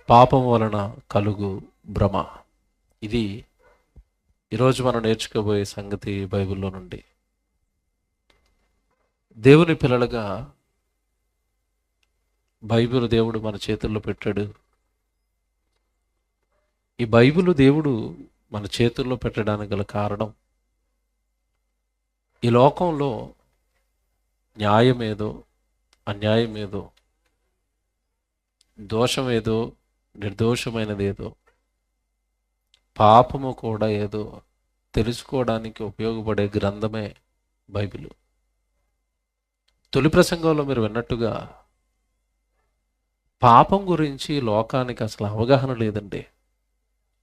పాపం వలన కలుగు భ్రమ. ఇది ఈరోజు మనం నేర్చుకోబోయే సంగతి బైబిల్లో నుండి. దేవుని పిల్లలుగా బైబిల్ దేవుడు మన చేతుల్లో పెట్టాడు. ఈ బైబిల్ దేవుడు మన చేతుల్లో పెట్టడానికి గల కారణం, ఈ లోకంలో న్యాయమేదో అన్యాయమేదో, దోషమేదో నిర్దోషమైనదేదో, పాపము కూడా ఏదో తెలుసుకోవడానికి ఉపయోగపడే గ్రంథమే బైబిల్. తొలి ప్రసంగంలో మీరు విన్నట్టుగా పాపం గురించి లోకానికి అసలు అవగాహన లేదండి.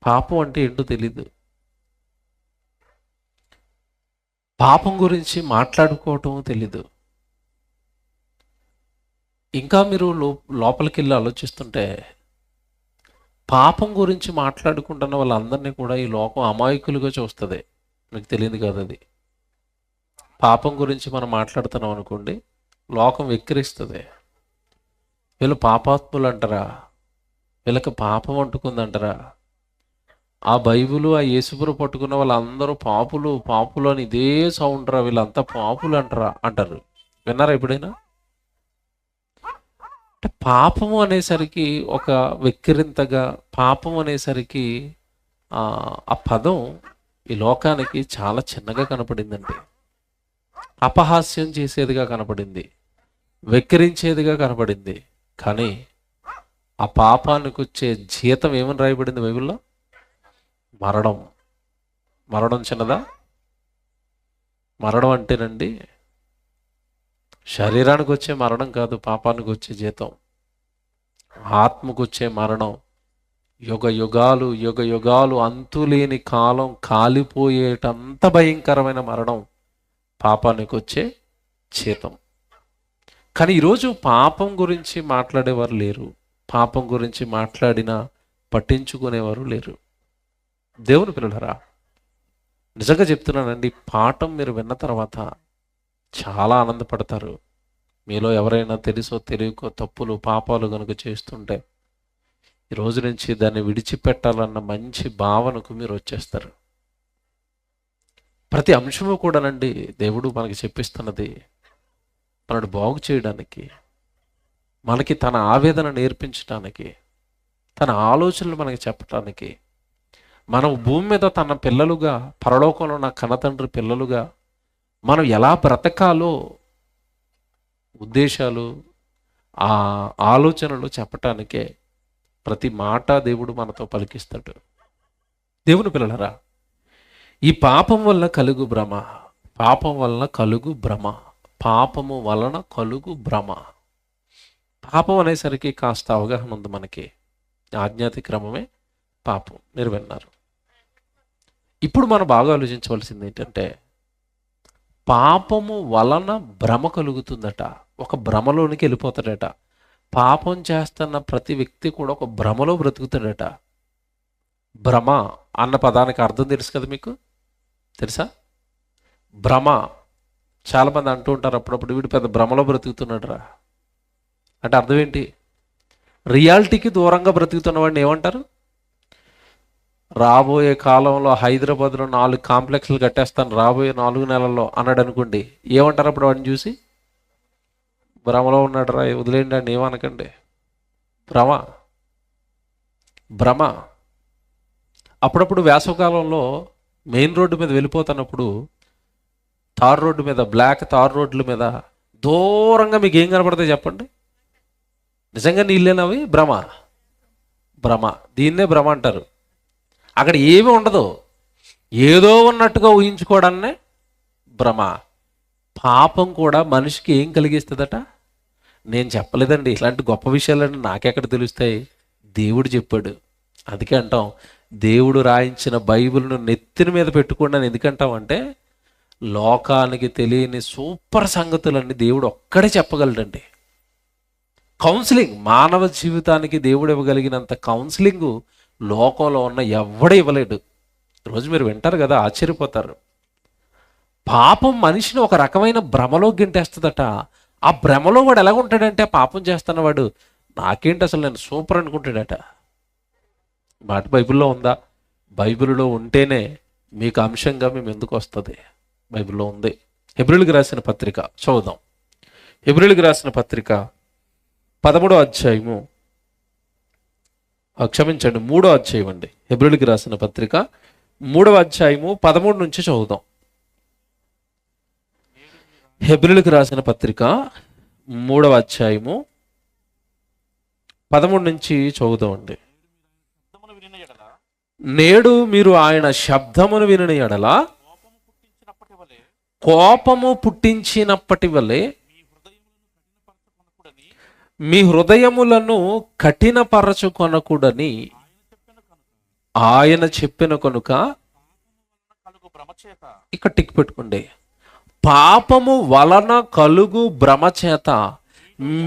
పాపం అంటే ఏంటో తెలీదు. పాపం గురించి మాట్లాడుకోవటం తెలీదు. ఇంకా మీరు లోపలికి వెళ్ళి ఆలోచిస్తుంటే పాపం గురించి మాట్లాడుకుంటున్న వాళ్ళందరినీ కూడా ఈ లోకం అమాయకులుగా చూస్తుంది. మీకు తెలియదు కదా అది. పాపం గురించి మనం మాట్లాడుతున్నాం అనుకోండి, లోకం వెక్కిరిస్తుంది. వీళ్ళు పాపాత్ములు అంటారా, వీళ్ళకి పాపం అంటుకుందంటారా, ఆ బైబిలు ఆ యేసుపురు పట్టుకున్న వాళ్ళందరూ పాపులు పాపులు అని ఇదే సౌండ్ రా, వీళ్ళంతా పాపులు అంటారు. విన్నారా ఎప్పుడైనా? అంటే పాపము అనేసరికి ఒక వెక్కిరింతగా, పాపం అనేసరికి ఆ పదం ఈ లోకానికి చాలా చిన్నగా కనపడిందండి. అపహాస్యం చేసేదిగా కనపడింది, వెక్కిరించేదిగా కనపడింది. కానీ ఆ పాపానికి వచ్చే జీతం ఏమని రాయబడింది బైబిల్లో? మరణం. మరణం చిన్నదా? మరణం అంటేనండి శరీరానికి వచ్చే మరణం కాదు పాపానికి వచ్చే జీతం. ఆత్మకు వచ్చే మరణం, యుగ యుగాలు అంతులేని కాలం కాలిపోయేటంత భయంకరమైన మరణం పాపానికి వచ్చే జీతం. కానీ ఈరోజు పాపం గురించి మాట్లాడేవారు లేరు. పాపం గురించి మాట్లాడినా పట్టించుకునేవారు లేరు. దేవుని పిల్లలారా, నిజంగా చెప్తున్నానండి, పాఠం మీరు విన్న తర్వాత చాలా ఆనందపడతారు. మీలో ఎవరైనా తెలుసో తెలియకో తప్పులు పాపాలు కనుక చేస్తుంటే ఈ రోజు నుంచి దాన్ని విడిచిపెట్టాలన్న మంచి భావనకు మీరు వచ్చేస్తారు. ప్రతి అంశము కూడానండి దేవుడు మనకి చెప్పిస్తున్నది మనడు బాగు చేయడానికి, మనకి తన ఆవేదన నేర్పించడానికి, తన ఆలోచనలు మనకి చెప్పడానికి, మనం భూమి మీద తన పిల్లలుగా, పరలోకంలో నా కన్నతండ్రి పిల్లలుగా మనం ఎలా బ్రతకాలో ఉద్దేశాలు, ఆ ఆలోచనలు చెప్పటానికే ప్రతి మాట దేవుడు మనతో పలికిస్తాడు. దేవుని పిల్లలరా, ఈ పాపం వలన కలుగు భ్రమ, పాపం వలన కలుగు భ్రమ, పాపము వలన కలుగు భ్రమ. పాపం అనేసరికి కాస్త అవగాహన ఉంది మనకి. ఆజ్ఞాతి క్రమమే పాపం, మీరు విన్నారు. ఇప్పుడు మనం బాగా ఆలోచించవలసింది ఏంటంటే, పాపము వలన భ్రమ కలుగుతుందట. ఒక భ్రమలోనికి వెళ్ళిపోతాడట. పాపం చేస్తున్న ప్రతి వ్యక్తి కూడా ఒక భ్రమలో బ్రతుకుతాడట. భ్రమ అన్న పదానికి అర్థం తెలుసు కదా మీకు? తెలుసా? భ్రమ. చాలామంది అంటూ ఉంటారు అప్పుడప్పుడు, వీడు పెద్ద భ్రమలో బ్రతుకుతున్నాడు రా అంటే అర్థం ఏంటి? రియాలిటీకి దూరంగా బ్రతుకుతున్నవాడిని ఏమంటారు? రాబోయే కాలంలో హైదరాబాద్లో 4 కాంప్లెక్స్లు కట్టేస్తాను రాబోయే 4 నెలల్లో అన్నాడు అనుకోండి, ఏమంటారు అప్పుడు వాడిని చూసి? భ్రమలో ఉన్నాడు రా, వదిలేయండి అండి, ఏమనకండి. భ్రమ. భ్రమ. అప్పుడప్పుడు వేసవకాలంలో మెయిన్ రోడ్డు మీద వెళ్ళిపోతున్నప్పుడు తార్ రోడ్డు మీద, బ్లాక్ తార్ రోడ్ల మీద దూరంగా మీకు ఏం కనపడతాయి చెప్పండి? నిజంగా నీళ్ళేనవి? భ్రమ. భ్రమ. దీన్నే భ్రమ అంటారు. అక్కడ ఏమీ ఉండదు, ఏదో ఉన్నట్టుగా ఊహించుకోవడాన్నే భ్రమ. పాపం కూడా మనిషికి ఏం కలిగిస్తుందట? నేను చెప్పలేదండి, ఇలాంటి గొప్ప విషయాలన్నీ నాకెక్కడ తెలుస్తాయి? దేవుడు చెప్పాడు. అందుకే అంటాం, దేవుడు రాయించిన బైబిల్ను నెత్తిన మీద పెట్టుకున్నాను. ఎందుకంటాం అంటే, లోకానికి తెలియని సూపర్ సంగతులన్నీ దేవుడు ఒక్కడే చెప్పగలడండి. కౌన్సిలింగ్, మానవ జీవితానికి దేవుడు ఇవ్వగలిగినంత కౌన్సిలింగ్ లోకంలో ఉన్న ఎవడ ఇవ్వలేడు. రోజు మీరు వింటారు కదా, ఆశ్చర్యపోతారు. పాపం మనిషిని ఒక రకమైన భ్రమలో గింటేస్తుందట. ఆ భ్రమలో వాడు ఎలాగుంటాడంటే, పాపం చేస్తున్నవాడు నాకేంటి అసలు నేను సూపర్ అనుకుంటాడట. మాట బైబిల్లో ఉందా? బైబిల్లో ఉంటేనే మీకు అంశంగా మేము ఎందుకు వస్తుంది? బైబిల్లో ఉంది. హెబ్రీయులకు రాసిన పత్రిక చదువుదాం. హెబ్రీయులకు రాసిన పత్రిక 13వ అధ్యాయము, క్షమించండి 3వ అధ్యాయం అండి. హెబ్రీయులకు రాసిన పత్రిక 3వ అధ్యాయము 13 నుంచి చదువుదాం. హెబ్రీయులకు రాసిన పత్రిక 3వ అధ్యాయము 13 నుంచి చదువుదామండి. నేడు మీరు ఆయన శబ్దమును వినిన ఎడల కోపము పుట్టించినప్పటి వలె మీ హృదయములను కఠినపరచుకొనకూడని ఆయన చెప్పిన కనుక, ఇక్కడ టిక్ పెట్టుకోండి, పాపము వలన కలుగు భ్రమ చేత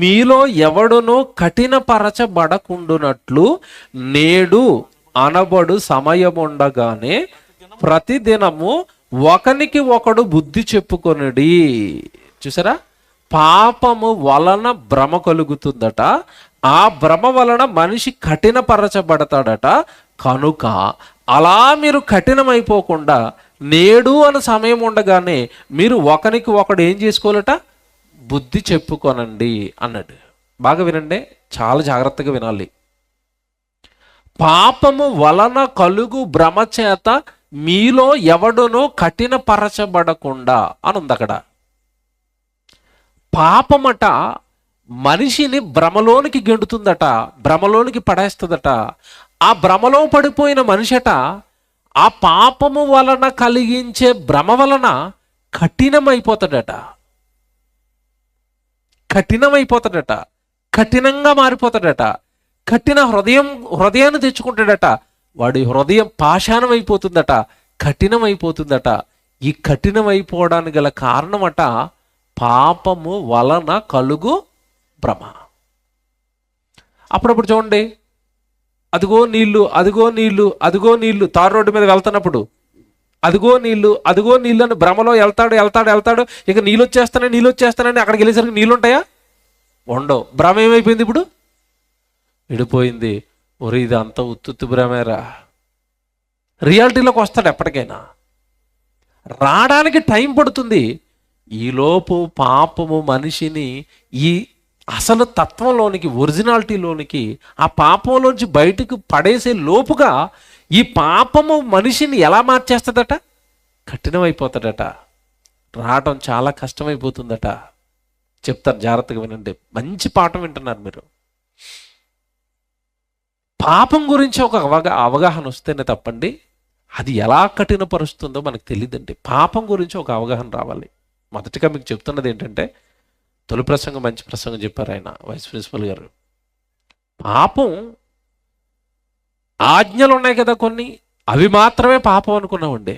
మీలో ఎవడునో కఠినపరచబడకుండునట్లు నేడు అనబడు సమయముండగానే ప్రతిదినము ఒకనికి ఒకడు బుద్ధి చెప్పుకొనుడి. చూసారా, పాపము వలన భ్రమ కలుగుతుందట, ఆ భ్రమ వలన మనిషి కఠినపరచబడతాడట. కనుక అలా మీరు కఠినమైపోకుండా నేడు అనే సమయం ఉండగానే మీరు ఒకరికి ఒకడు ఏం చేసుకోవాలట? బుద్ధి చెప్పుకోనండి అన్నాడు. బాగా వినండి, చాలా జాగ్రత్తగా వినాలి. పాపము వలన కలుగు భ్రమ చేత మీలో ఎవడునో కఠినపరచబడకుండా అని ఉంది అక్కడ. పాపమట మనిషిని భ్రమలోనికి గెండుతుందట, భ్రమలోనికి పడేస్తుందట. ఆ భ్రమలో పడిపోయిన మనిషట ఆ పాపము వలన కలిగించే భ్రమ వలన కఠినమైపోతాడట, కఠినంగా మారిపోతాడట, కఠిన హృదయాన్ని తెచ్చుకుంటాడట. వాడి హృదయం పాషాణం అయిపోతుందట, కఠినమైపోతుందట. ఈ కఠినమైపోవడానికి గల కారణమట పాపము వలన కలుగు భ్రమ. అప్పుడప్పుడు చూడండి, అదిగో నీళ్ళు, అదిగో నీళ్ళు, అదిగో నీళ్ళు, తారు రోడ్డు మీద వెళ్తున్నప్పుడు అదిగో నీళ్ళు అని భ్రమలో వెళ్తాడు. ఇక నీళ్ళు వచ్చేస్తానని అక్కడికి వెళ్ళేసరికి నీళ్ళు ఉంటాయా? ఉండవు. భ్రమ ఏమైపోయింది? ఇప్పుడు విడిపోయింది. ఒరే, ఇది అంతా ఉత్తుత్తు భ్రమేరా. రియాలిటీలోకి వస్తాడు ఎప్పటికైనా, రావడానికి టైం పడుతుంది. ఈలోపు పాపము మనిషిని ఈ అసలు తత్వంలోనికి, ఒరిజినాలిటీలోనికి, ఆ పాపంలోంచి బయటకు పడేసే లోపుగా ఈ పాపము మనిషిని ఎలా మార్చేస్తుందట? కఠినమైపోతాడట, రావటం చాలా కష్టమైపోతుందట. చెప్తాను, జాగ్రత్తగా వినండి. మంచి పాఠం వింటున్నారు మీరు. పాపం గురించి ఒక అవగాహన వస్తేనే తప్పండి అది ఎలా కఠినపరుస్తుందో మనకు తెలియదండి. పాపం గురించి ఒక అవగాహన రావాలి. మొదటిగా మీకు చెప్తున్నది ఏంటంటే, తొలి ప్రసంగం మంచి ప్రసంగం చెప్పారు ఆయన, వైస్ ప్రిన్సిపల్ గారు. పాపం ఆజ్ఞలు ఉన్నాయి కదా కొన్ని, అవి మాత్రమే పాపం అనుకున్నామండి.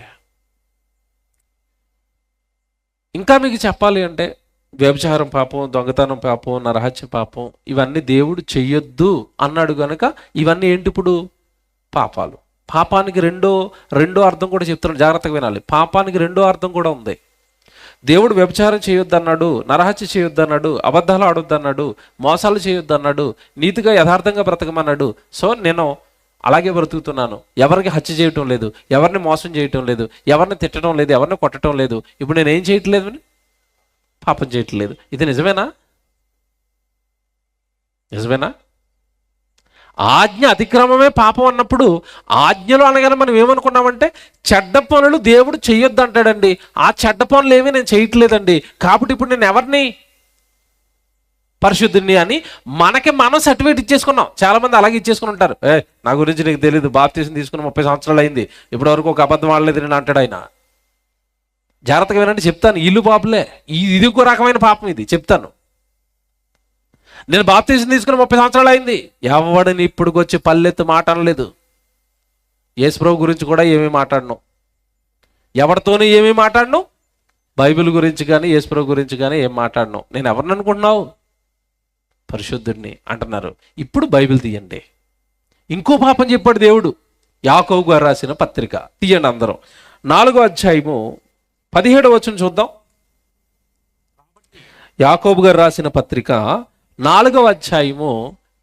ఇంకా మీకు చెప్పాలి అంటే, వ్యభిచారం పాపం, దొంగతనం పాపం, నరహత్య పాపం, ఇవన్నీ దేవుడు చెయ్యొద్దు అన్నాడు కనుక ఇవన్నీ ఏంటి? ఇప్పుడు పాపాలు. పాపానికి రెండో అర్థం కూడా చెప్తున్నాడు, జాగ్రత్తగా వినాలి. పాపానికి రెండో అర్థం కూడా ఉంది. దేవుడు వ్యభిచారం చేయొద్దన్నాడు, నరహత్య చేయొద్దన్నాడు, అబద్ధాలు ఆడొద్దన్నాడు, మోసాలు చేయొద్దన్నాడు, నీతిగా యథార్థంగా బ్రతకమన్నాడు. సో నేను అలాగే బ్రతుకుతున్నాను, ఎవరికి హత్య చేయటం లేదు, ఎవరిని మోసం చేయటం లేదు, ఎవరిని తిట్టడం లేదు, ఎవరిని కొట్టడం లేదు. ఇప్పుడు నేను ఏం చేయట్లేదు, పాపం చేయట్లేదు. ఇది నిజమేనా? ఆజ్ఞ అతిక్రమమే పాపం అన్నప్పుడు, ఆజ్ఞలు అనగానే మనం ఏమనుకున్నామంటే చెడ్డ పనులు దేవుడు చెయ్యొద్దు అంటాడండి. ఆ చెడ్డ పనులు ఏమీ నేను చేయట్లేదండి, కాబట్టి ఇప్పుడు నేను ఎవరిని? పరిశుద్ధుని అని మనకి మనం సర్టిఫికేట్ ఇచ్చేసుకున్నాం. చాలా మంది అలాగే ఇచ్చేసుకుని ఉంటారు. నా గురించి నీకు తెలియదు, బాప్తీసం తీసుకుని 30 సంవత్సరాలు అయింది, ఇప్పటి వరకు ఒక అబద్ధం ఆడలేదు నేను అంటాడు ఆయన. జాగ్రత్తగా వినండి, చెప్తాను. ఇల్లు పాపలే, ఇది ఒక రకమైన పాపం. ఇది చెప్తాను. నేను బాప్తీసం తీసుకుని 30 సంవత్సరాలు అయింది, ఎవడిని ఇప్పుడుకొచ్చి పల్లెత్తు మాట అనలేదు. యేసుప్రభు గురించి కూడా ఏమీ మాట్లాడను, ఎవరితోనూ ఏమీ మాట్లాడను. బైబిల్ గురించి కానీ యేసుప్రభు గురించి కానీ ఏం మాట్లాడను. నేను ఎవరిని అనుకుంటున్నావు? పరిశుద్ధుడిని అంటున్నారు. ఇప్పుడు బైబిల్ తీయండి. ఇంకో పాపం చెప్పాడు దేవుడు. యాకోబు గారు రాసిన పత్రిక తీయండి అందరం. 4వ అధ్యాయము 17వ వచనం చూద్దాం. యాకోబు గారు రాసిన పత్రిక 4వ అధ్యాయము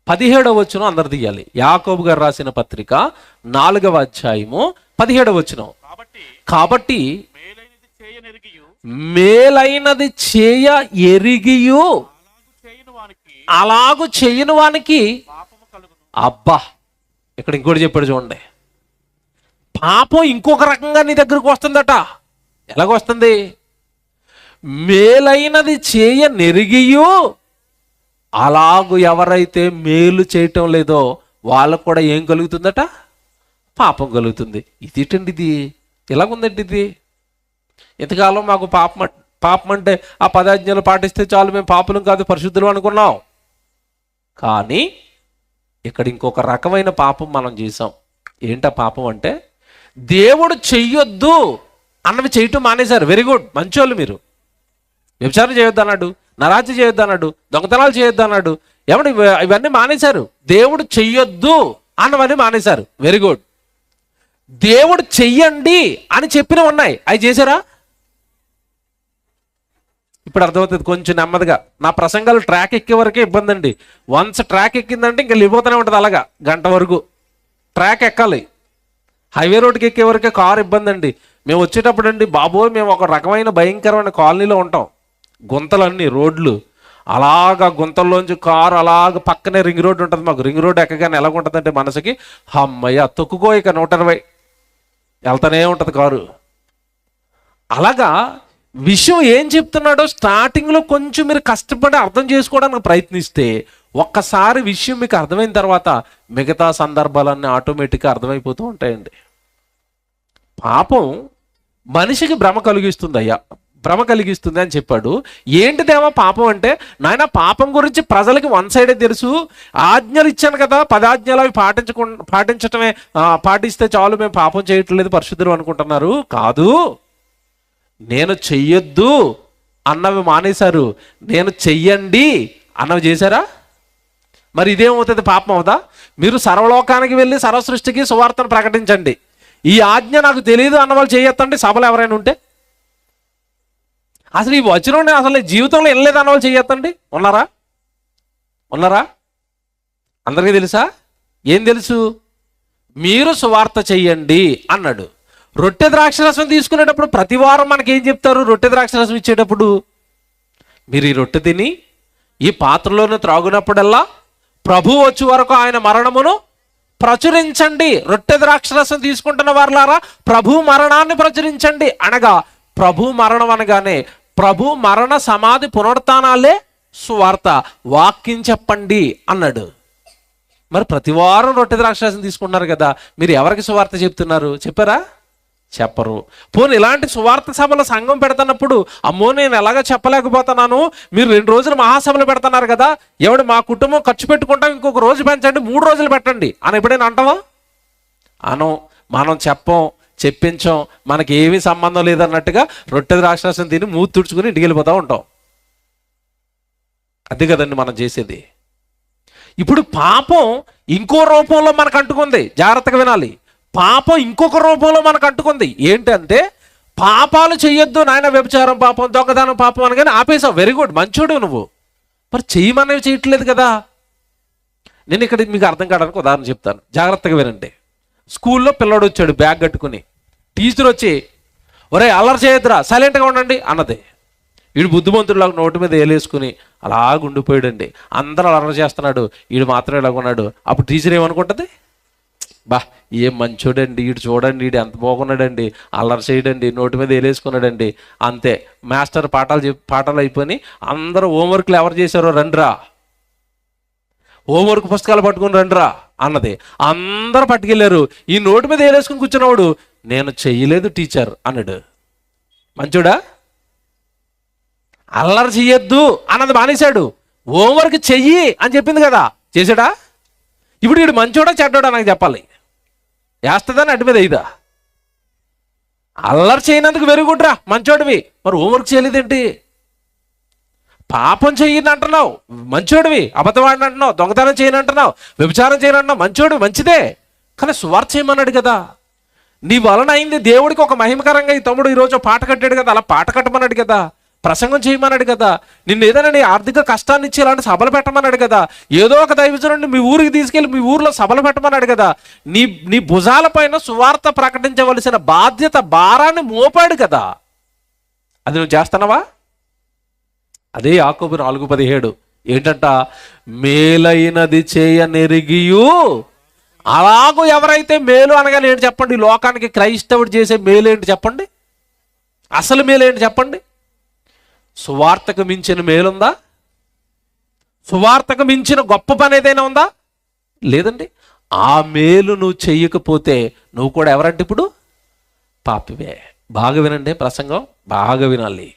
17వ వచనం అందరు తీయాలి. యాకోబు గారు రాసిన పత్రిక 4వ అధ్యాయము 17వ వచనం. కాబట్టి మేలైనది చేయ ఎరిగియు అలాగు చేయని వానికి అబ్బా, ఇక్కడ ఇంకోటి చెప్పాడు చూడండి. పాపం ఇంకొక రకంగా నీ దగ్గరకు వస్తుందట. ఎలాగొస్తుంది? మేలైనది చేయ నెరిగియు అలాగు ఎవరైతే మేలు చేయటం లేదో వాళ్ళకు కూడా ఏం కలుగుతుందట? పాపం కలుగుతుంది. ఇదేంటండి ఇది? ఎలాగుందండి ఇది? ఇంతకాలం మాకు పాపం అంటే ఆ 10 ఆజ్ఞలు పాటిస్తే చాలు, మేము పాపులం కాదు పరిశుద్ధులు అనుకున్నాం. కానీ ఇక్కడ ఇంకొక రకమైన పాపం మనం చేసాం. ఏంటా పాపం అంటే, దేవుడు చెయ్యొద్దు అన్నవి చేయటం మానేశారు. వెరీ గుడ్, మంచోళ్ళు మీరు. వ్యభిచారం చేయొద్దు అన్నాడు, నరాజ్యం చేయొద్దు అన్నాడు, దొంగతనాలు చేయొద్దు అన్నాడు. ఏమంటే ఇవన్నీ మానేశారు. దేవుడు చెయ్యొద్దు అన్నవన్నీ మానేశారు. Very good. దేవుడు చెయ్యండి అని చెప్పినవి ఉన్నాయి, అవి చేశారా? ఇప్పుడు అర్థమవుతుంది కొంచెం నెమ్మదిగా. నా ప్రసంగాలు ట్రాక్ ఎక్కే వరకే ఇబ్బంది అండి. వన్స్ ట్రాక్ ఎక్కిందంటే ఇంకా వెళ్ళిపోతూనే ఉంటుంది. అలాగా గంట వరకు ట్రాక్ ఎక్కాలి. హైవే రోడ్కి ఎక్కే వరకే కారు ఇబ్బంది అండి. మేము వచ్చేటప్పుడు అండి బాబోయ్, మేము ఒక రకమైన భయంకరమైన కాలనీలో ఉంటాం. గుంతలన్నీ, రోడ్లు అలాగా, గుంతల్లోంచి కారు అలాగ పక్కనే రింగ్ రోడ్ ఉంటుంది మాకు. రింగ్ రోడ్ ఎక్కగానే ఎలాగుంటుందంటే మనసుకి అమ్మయ్య తొక్కుకో, ఇక 120 వెళ్తానే ఉంటుంది కారు. అలాగా విషయం ఏం చెప్తున్నాడో స్టార్టింగ్లో కొంచెం మీరు కష్టపడి అర్థం చేసుకోవడానికి ప్రయత్నిస్తే ఒక్కసారి విషయం మీకు అర్థమైన తర్వాత మిగతా సందర్భాలన్నీ ఆటోమేటిక్గా అర్థమైపోతూ ఉంటాయండి. పాపం మనిషికి భ్రమ కలిగిస్తుంది అయ్యా, భ్రమ కలిగిస్తుంది అని చెప్పాడు. ఏంటిదేమో పాపం అంటే, నాయన పాపం గురించి ప్రజలకి వన్ సైడే తెలుసు. ఆజ్ఞలు ఇచ్చాను కదా, 10 ఆజ్ఞలు అవి పాటించటమే, పాటిస్తే చాలు మేము పాపం చేయట్లేదు పరిశుద్ధులు అనుకుంటున్నారు. కాదు, నేను చెయ్యొద్దు అన్నవి మానేశారు, నేను చెయ్యండి అన్నవి చేశారా? మరి ఇదేమవుతుంది? పాపం అవుదా? మీరు సర్వలోకానికి వెళ్ళి సర్వసృష్టికి సువార్తను ప్రకటించండి, ఈ ఆజ్ఞ నాకు తెలియదు అన్న వాళ్ళు చేయొద్దండి సభలు ఎవరైనా ఉంటే. అసలు ఈ వచనం అసలు జీవితంలో వెళ్ళలేదు అన్న వాళ్ళు చేయొద్దండి. ఉన్నారా? అందరికీ తెలుసా? ఏం తెలుసు? మీరు సువార్త చెయ్యండి అన్నాడు. రొట్టె ద్రాక్షరసం తీసుకునేటప్పుడు ప్రతి వారం మనకేం చెప్తారు? రొట్టె ద్రాక్షరసం ఇచ్చేటప్పుడు, మీరు ఈ రొట్టె తిని ఈ పాత్రలోనే త్రాగునప్పుడల్లా ప్రభు వచ్చే వరకు ఆయన మరణమును ప్రచురించండి. రొట్టె ద్రాక్షరసం తీసుకుంటున్న వారులారా ప్రభు మరణాన్ని ప్రచురించండి అనగా, ప్రభు మరణం అనగానే ప్రభు మరణ సమాధి పునరుత్థానాలే సువార్త, వాక్యం చెప్పండి అన్నాడు. మరి ప్రతి వారం రొట్టె ద్రాక్షరసం తీసుకుంటున్నారు కదా, మీరు ఎవరికి సువార్త చెప్తున్నారు? చెప్పారా? చెప్పరు. పోనీ ఇలాంటి సువార్త సభల సంఘం పెడుతున్నప్పుడు, అమ్మో నేను ఎలాగ చెప్పలేకపోతున్నాను, మీరు 2 రోజులు మహాసభలు పెడుతున్నారు కదా, ఎవడు మా కుటుంబం ఖర్చు పెట్టుకుంటాం, ఇంకొక రోజు పెంచండి, 3 రోజులు పెట్టండి అని ఎప్పుడైనా అంటావా? మనం చెప్పించాం, మనకి ఏమీ సంబంధం లేదన్నట్టుగా రొట్టె ద్రాక్షరసం తిని మూతి తుడుచుకుని ఇంటికి వెళ్ళిపోతూ ఉంటాం. అది కదండి మనం చేసేది. ఇప్పుడు పాపం ఇంకో రూపంలో మనకు అంటుకుంది. జాగ్రత్తగా వినాలి. పాపం ఇంకొక రూపంలో మనకు అంటుకుంది. ఏంటంటే, పాపాలు చెయ్యొద్దు నాయన, వ్యభిచారం పాపం, దొంగదానం పాపం అనగానే ఆపేసావు. వెరీ గుడ్, మంచోడు నువ్వు. మరి చెయ్యమనేవి చేయట్లేదు కదా. నేను ఇక్కడ మీకు అర్థం కావడానికి ఉదాహరణ చెప్తాను, జాగ్రత్తగా వినండి. స్కూల్లో పిల్లోడు వచ్చాడు బ్యాగ్ కట్టుకుని. టీచర్ వచ్చి, ఒరే అల్లరి చేయొద్దురా, సైలెంట్గా ఉండండి అన్నది. వీడు బుద్ధిమంతుడిలాగా నోటి మీద ఏలేసుకుని అలాగ ఉండిపోయాడండి. అందరూ అల్లరి చేస్తున్నాడు, వీడు మాత్రం ఇలాగ ఉన్నాడు. అప్పుడు టీచర్ ఏమనుకుంటుంది? బా ఏం మంచోడండి, వీడు చూడండి, వీడు ఎంత బాగున్నాడండి, అల్లరి చేయడండి, నోటి మీద వేలేసుకున్నాడండి. అంతే, మాస్టర్ పాఠాలు అయిపోయి అందరూ హోంవర్క్లు ఎవరు చేశారో రండ్రా, హోంవర్క్ పుస్తకాలు పట్టుకుని రండ్రా అన్నది. అందరూ పట్టుకెళ్ళారు. ఈ నోటి మీద వేలేసుకుని కూర్చున్నవాడు, నేను చెయ్యలేదు టీచర్ అన్నాడు. మంచోడా? అల్లరి చెయ్యొద్దు అన్నది మానేశాడు. హోంవర్క్ చెయ్యి అని చెప్పింది కదా, చేశాడా? ఇప్పుడు వీడు మంచోడా చెడ్డోడా నాకు చెప్పాలి. వేస్తుందని అడ్డు మీద ఇదా? అల్లరి చేయనందుకు వెరీ గుడ్ రా, మంచోడివి. మరి హోంవర్క్ చేయలేదేంటి? పాపం చెయ్యని అంటున్నావు, మంచోడివి. అబద్ధవాడిని అంటున్నావు, దొంగతనం చేయని అంటున్నావు, వ్యభిచారం చేయని అంటున్నావు, మంచోడు, మంచిదే. కానీ సువార్త చేయమన్నాడు కదా. నీ వలన అయింది దేవుడికి ఒక మహిమకరంగా. ఈ తమ్ముడు ఈరోజు పాట కట్టాడు కదా, అలా పాట కట్టమన్నాడు కదా. ప్రసంగం చేయమన్నాడు కదా, నిన్ను ఏదైనా నీ ఆర్థిక కష్టాన్ని ఇచ్చి ఇలాంటి సభలు పెట్టమన్నాడు కదా, ఏదో ఒక దైవజనుడిని మీ ఊరికి తీసుకెళ్ళి మీ ఊర్లో సభలు పెట్టమన్నాడు కదా, నీ నీ భుజాల పైన సువార్త ప్రకటించవలసిన బాధ్యత భారాన్ని మోపాడు కదా, అది నువ్వు చేస్తున్నావా? అదే యాకోబు 4:17 ఏంటంట, మేలైనది చేయనెరిగియు. అలాగూ ఎవరైతే మేలు అనగానే ఏంటి చెప్పండి? లోకానికి క్రైస్తవుడు చేసే మేలు ఏంటి చెప్పండి? అసలు మేలు ఏంటి చెప్పండి? సువార్తకు మించిన మేలుందా? సువార్తకు మించిన గొప్ప పని ఏదైనా ఉందా? లేదండి. ఆ మేలు నువ్వు చెయ్యకపోతే నువ్వు కూడా ఎవరంటే ఇప్పుడు పాపివే. బాగా వినండి, ప్రసంగం బాగా వినాలి.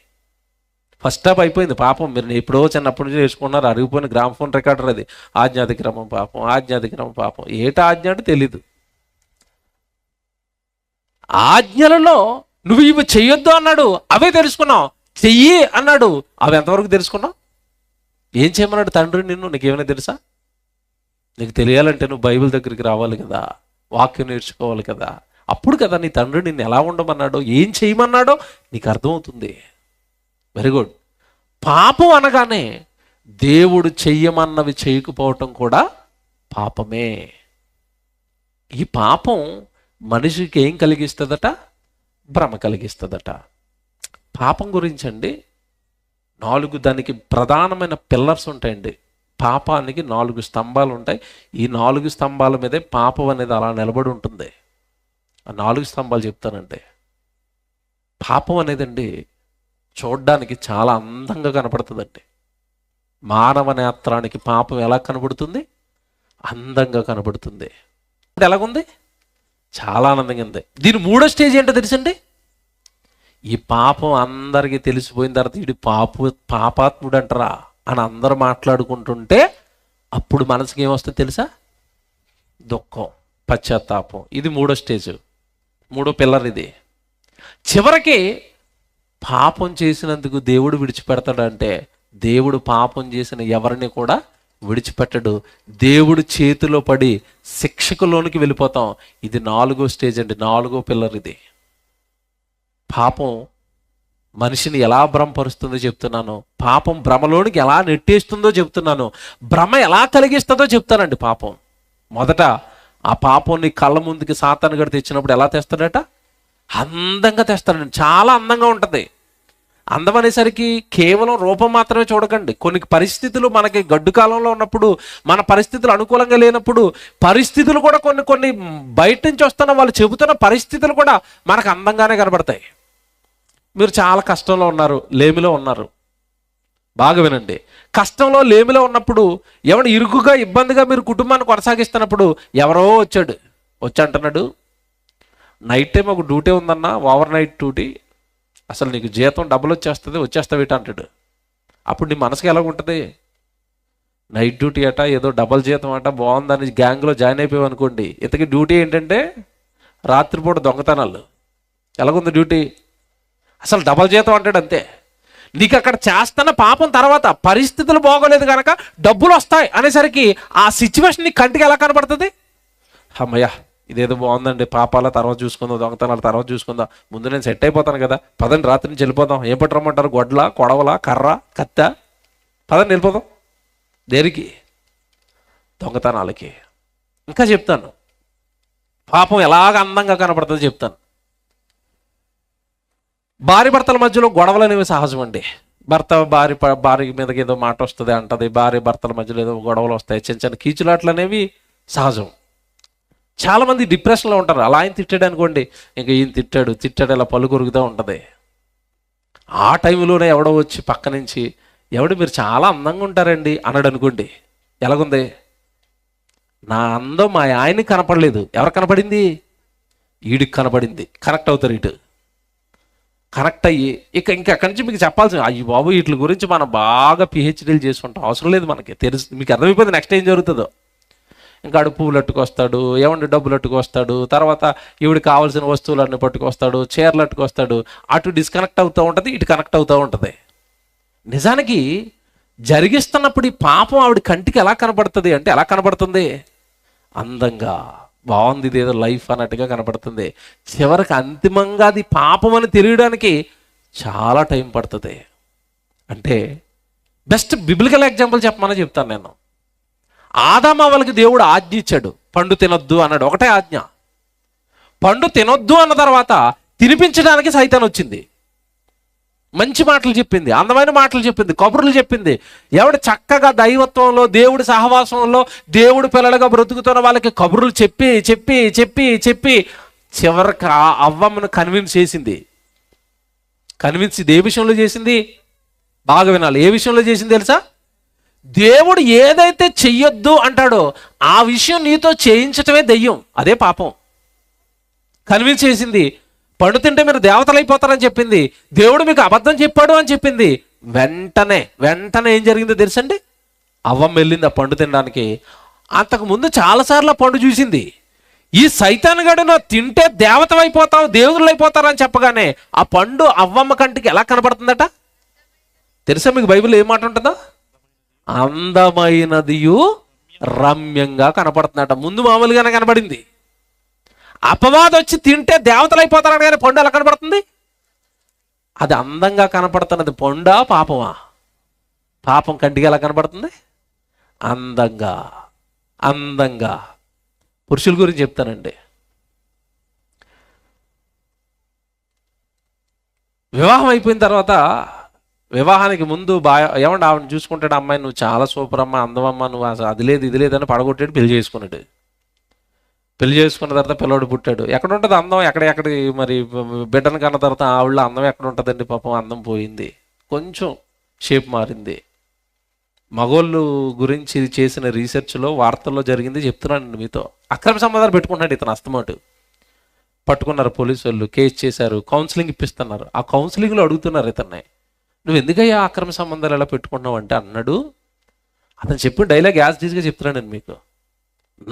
ఫస్ట్ హాఫ్ అయిపోయింది. పాపం మీరు ఎప్పుడో చిన్నప్పటి నుంచి నేర్చుకున్నారు, అరిగిపోయిన గ్రామ్ఫోన్ రికార్డర్ అది. ఆజ్ఞాతిక్రమం పాపం, ఆజ్ఞాతిక్రమం పాపం. ఏటా ఆజ్ఞ అంటే తెలీదు. ఆజ్ఞలలో నువ్వు ఇవి చెయ్యొద్దు అన్నాడు, అవే తెలుసుకున్నావు. చెయ్యి అన్నాడు, అవి ఎంతవరకు తెలుసుకున్నావు? ఏం చేయమన్నాడు తండ్రి నిన్ను? నీకేమైనా తెలుసా? నీకు తెలియాలంటే నువ్వు బైబిల్ దగ్గరికి రావాలి కదా, వాక్యం నేర్చుకోవాలి కదా. అప్పుడు కదా నీ తండ్రి నిన్ను ఎలా ఉండమన్నాడో, ఏం చేయమన్నాడో నీకు అర్థమవుతుంది. Very good. పాపం అనగానే దేవుడు చెయ్యమన్నవి చేయకపోవటం కూడా పాపమే. ఈ పాపం మనిషికి ఏం కలిగిస్తుందట? భ్రమ కలిగిస్తుందట. పాపం గురించి అండి 4 దానికి ప్రధానమైన పిల్లర్స్ ఉంటాయండి. పాపానికి 4 స్తంభాలు ఉంటాయి. ఈ 4 స్తంభాల మీదే పాపం అనేది అలా నిలబడి ఉంటుంది. ఆ 4 స్తంభాలు చెప్తానండి. పాపం అనేదండి చూడ్డానికి చాలా అందంగా కనపడుతుందండి. మానవ నేత్రానికి పాపం ఎలా కనబడుతుంది? అందంగా కనబడుతుంది. ఇప్పుడు ఎలాగుంది? చాలా ఆనందంగా ఉంది. దీని 3వ స్టేజ్ ఏంటో తెలుసండి? ఈ పాపం అందరికీ తెలిసిపోయిన తర్వాత వీడు పాపాత్ముడు అంటారా అని అందరూ మాట్లాడుకుంటుంటే అప్పుడు మనసుకి ఏమొస్తుంది తెలుసా? దుఃఖం, పశ్చాత్తాపం. ఇది 3వ స్టేజ్, 3వ పిల్లర్ ఇది. చివరికి పాపం చేసినందుకు దేవుడు విడిచిపెడతాడంటే దేవుడు పాపం చేసిన ఎవరిని కూడా విడిచిపెట్టడు. దేవుడు చేతిలో పడి శిక్షకులోనికి వెళ్ళిపోతాం. ఇది 4వ స్టేజ్ అండి, 4వ పిల్లర్ ఇది. పాపం మనిషిని ఎలా భ్రమపరుస్తుందో చెప్తున్నాను. పాపం భ్రమలోనికి ఎలా నెట్టేస్తుందో చెప్తున్నాను. భ్రమ ఎలా కలిగిస్తుందో చెప్తానండి. పాపం మొదట ఆ పాపం నీ కళ్ళ ముందుకి సాతాను గడి తెచ్చినప్పుడు ఎలా తెస్తాడట? అందంగా తెస్తాడండి. చాలా అందంగా ఉంటుంది. అందం అనేసరికి కేవలం రూపం మాత్రమే చూడకండి. కొన్ని పరిస్థితులు మనకి గడ్డు కాలంలో ఉన్నప్పుడు, మన పరిస్థితులు అనుకూలంగా లేనప్పుడు, పరిస్థితులు కూడా కొన్ని బయట నుంచి వస్తున్న వాళ్ళు చెబుతున్న పరిస్థితులు కూడా మనకు అందంగానే కనబడతాయి. మీరు చాలా కష్టంలో ఉన్నారు, లేమిలో ఉన్నారు. బాగా వినండి. కష్టంలో లేమిలో ఉన్నప్పుడు ఎవడు ఇరుకుగా ఇబ్బందిగా మీరు కుటుంబాన్ని కొనసాగిస్తున్నప్పుడు ఎవరో వచ్చి అంటున్నాడు, నైట్ టైం ఒక డ్యూటీ ఉందన్నా, ఓవర్ నైట్ డ్యూటీ, అసలు నీకు జీతం డబ్బులు వచ్చేస్తావేట అంటాడు. అప్పుడు నీ మనసుకి ఎలా ఉంటుంది? నైట్ డ్యూటీ అట, ఏదో డబల్ జీతం అట, బాగుందని గ్యాంగ్లో జాయిన్ అయిపోయావు అనుకోండి. ఇంతకీ డ్యూటీ ఏంటంటే రాత్రిపూట దొంగతనాలు. ఎలాగుంది డ్యూటీ? అసలు డబల్ జీతం అంటాడు అంతే. నీకు అక్కడ చేస్తున్న పాపం తర్వాత పరిస్థితులు బాగోలేదు కనుక డబ్బులు వస్తాయి అనేసరికి ఆ సిచ్యువేషన్ నీ కంటికి ఎలా కనబడుతుంది? అమ్మయ్య, ఇదేదో బాగుందండి, పాపాల తర్వాత చూసుకుందాం, దొంగతనాల తర్వాత చూసుకుందాం, ముందు నేను సెట్ అయిపోతాను కదా, పదండి రాత్రి నుంచి వెళ్ళిపోదాం. ఏం పట్టరమ్మంటారు? గొడ్ల, కొడవల, కర్ర, కత్త, పదండి వెళ్ళిపోదాం. దేనికి? దొంగతనాలకి. ఇంకా చెప్తాను పాపం ఎలాగ అందంగా కనపడుతుందో చెప్తాను. భార్య భర్తల మధ్యలో గొడవలు అనేవి సహజం అండి. భార్య మీదకి ఏదో మాట వస్తుంది అంటది, భార్య భర్తల మధ్యలో ఏదో గొడవలు వస్తాయి, చిన్న చిన్న కీచులాట్లు అనేవి సహజం. చాలామంది డిప్రెషన్లో ఉంటారు. అలా ఆయన తిట్టాడు అనుకోండి, ఇంకా ఈయన తిట్టాడు ఇలా పళ్ళు కొరుకుతూ ఉంటుంది. ఆ టైంలోనే ఎవడో వచ్చి పక్క నుంచి, మీరు చాలా అందంగా ఉంటారండి అన్నాడు అనుకోండి, ఎలాగుంది? నా అందం మా ఆయనకి కనపడలేదు, ఎవరు కనపడింది? ఈడికి కనపడింది. కనెక్ట్ అవుతారు. ఇటు కనెక్ట్ అయ్యి ఇంకా అక్కడి నుంచి మీకు చెప్పాల్సి, అయ్యి బాబు వీటి గురించి మనం బాగా పిహెచ్డీలు చేసుకుంటాం, అవసరం లేదు మనకి, తెలుసు, మీకు అర్థమైపోయింది నెక్స్ట్ ఏం జరుగుతుందో. ఇంకా అడు పువ్వులు అట్టుకొస్తాడు, డబ్బులు అట్టుకొస్తాడు, తర్వాత ఈవిడికి కావాల్సిన వస్తువులన్నీ పట్టుకొస్తాడు, చీరలు అట్టుకొస్తాడు. అటు డిస్కనెక్ట్ అవుతూ ఉంటుంది, ఇటు కనెక్ట్ అవుతూ ఉంటుంది. నిజానికి జరిగిస్తున్నప్పుడు ఈ పాపం ఆవిడ కంటికి ఎలా కనబడుతుంది అంటే, ఎలా కనబడుతుంది? అందంగా, బాగుంది, ఇదేదో లైఫ్ అన్నట్టుగా కనపడుతుంది. చివరికి అంతిమంగా అది పాపం అని తెలియడానికి చాలా టైం పడుతుంది. అంటే బెస్ట్ బిబ్లికల్ ఎగ్జాంపుల్ చెప్పమని చెప్తాను నేను. ఆదాము అవ్వలకి దేవుడు ఆజ్ఞ ఇచ్చాడు, పండు తినొద్దు అన్నాడు, ఒకటే ఆజ్ఞ. పండు తినొద్దు అన్న తర్వాత తినిపించడానికి సైతాన్ వచ్చింది, మంచి మాటలు చెప్పింది, అందమైన మాటలు చెప్పింది, కబుర్లు చెప్పింది. ఎవడు చక్కగా దైవత్వంలో, దేవుడి సహవాసంలో, దేవుడి పిల్లలుగా బ్రతుకుతున్న వాళ్ళకి కబుర్లు చెప్పి చెప్పి చెప్పి చెప్పి చివరికి ఆ అవ్వమ్మను కన్విన్స్ చేసింది. కన్విన్స్ ఏ విషయంలో చేసింది? బాగా వినాలి. ఏ విషయంలో చేసింది తెలుసా? దేవుడు ఏదైతే చెయ్యొద్దు అంటాడో ఆ విషయం నీతో చేయించటమే దెయ్యం, అదే పాపం. కన్విన్స్ చేసింది. పండు తింటే మీరు దేవతలు అయిపోతారని చెప్పింది. దేవుడు మీకు అబద్ధం చెప్పాడు అని చెప్పింది. వెంటనే ఏం జరిగిందో తెలుసండి? అవ్వమ్మ వెళ్ళింది ఆ పండు తినడానికి. అంతకుముందు చాలాసార్లు ఆ పండు చూసింది. ఈ సైతానుగాడు నువ్వు తింటే దేవత అయిపోతావు, దేవుళ్ళు అయిపోతారు అని చెప్పగానే ఆ పండు అవ్వమ్మ కంటికి ఎలా కనపడుతుందట తెలుసా మీకు? బైబిల్ ఏం మాట ఉంటుందో? అందమైనదియు రమ్యంగా కనపడుతుందట. ముందు మామూలుగానే కనబడింది. అపవాదం వచ్చి తింటే దేవతలు అయిపోతారని కానీ పండు ఎలా కనపడుతుంది? అది అందంగా కనపడుతున్నది పండా పాపమా? పాపం కంటికి ఎలా కనపడుతుంది? అందంగా. అందంగా. పురుషుల గురించి చెప్తానండి. వివాహం అయిపోయిన తర్వాత, వివాహానికి ముందు ఏమంటే ఆవిడని చూసుకుంటాడు, అమ్మాయి నువ్వు చాలా సూపర్ అమ్మ, అందమమ్మ, నువ్వు అది లేదు ఇది లేదని పడగొట్టాడు, పెళ్లి చేసుకున్నాడు. పెళ్లి చేసుకున్న తర్వాత పిల్లవాడు పుట్టాడు. ఎక్కడ ఉంటుంది అందం? ఎక్కడ మరి బిడ్డను కన్న తర్వాత ఆవిడ అందం ఎక్కడ ఉంటుందండి? పాపం అందం పోయింది, కొంచెం షేప్ మారింది. మగోళ్ళు గురించి చేసిన రీసెర్చ్లో, వార్తల్లో జరిగింది చెప్తున్నానండి మీతో. అక్రమ సంబంధాలు పెట్టుకుంటున్నాడు ఇతను అస్తమాటు. పట్టుకున్నారు పోలీసు వాళ్ళు, కేసు చేశారు, కౌన్సిలింగ్ ఇప్పిస్తున్నారు. ఆ కౌన్సిలింగ్లో అడుగుతున్నారు ఇతన్ని, నువ్వు ఎందుకయ్యా అక్రమ సంబంధాలు ఎలా పెట్టుకుంటున్నావు అంటే అన్నాడు. అతను చెప్పిన డైలాగ్ యాజ్ డీజ్గా చెప్తున్నాను నేను మీకు.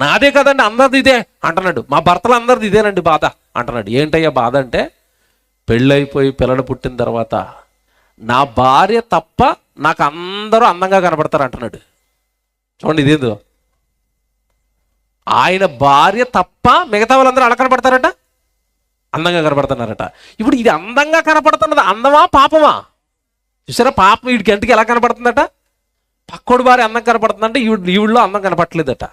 నాదే కదండి అందరిది ఇదే అంటున్నాడు. మా భర్తలు అందరిది ఇదేనండి బాధ అంటున్నాడు. ఏంటయ్యా బాధ అంటే, పెళ్ళైపోయి పిల్లలు పుట్టిన తర్వాత నా భార్య తప్ప నాకు అందరూ అందంగా కనపడతారు అంటున్నాడు. చూడండి ఇదేందో, ఆయన భార్య తప్ప మిగతా వాళ్ళందరూ అలా కనపడతారట, అందంగా కనపడుతున్నారట. ఇప్పుడు ఇది అందంగా కనపడుతున్నది అందమా పాపమా? చూసారా, పాపం వీడికి కంటికి ఎలా కనపడుతుందట? పక్కోడు భార్య అందం కనపడుతుందంటే ఈవిడిలో అందం కనపడలేదట.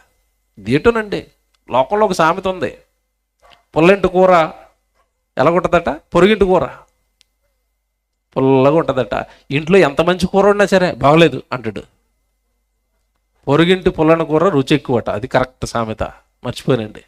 ఇదేటోనండి, లోకంలో ఒక సామెత ఉంది, పుల్లంటి కూర ఎలా ఉంటుందట? పొరుగింటి కూర పుల్లగా ఉంటుందట. ఇంట్లో ఎంత మంచి కూర ఉన్నా సరే బాగలేదు అంటాడు. పొరుగింటి పుల్లని కూర రుచి ఎక్కువట, అది కరెక్ట్ సామెత, మర్చిపోయానండి.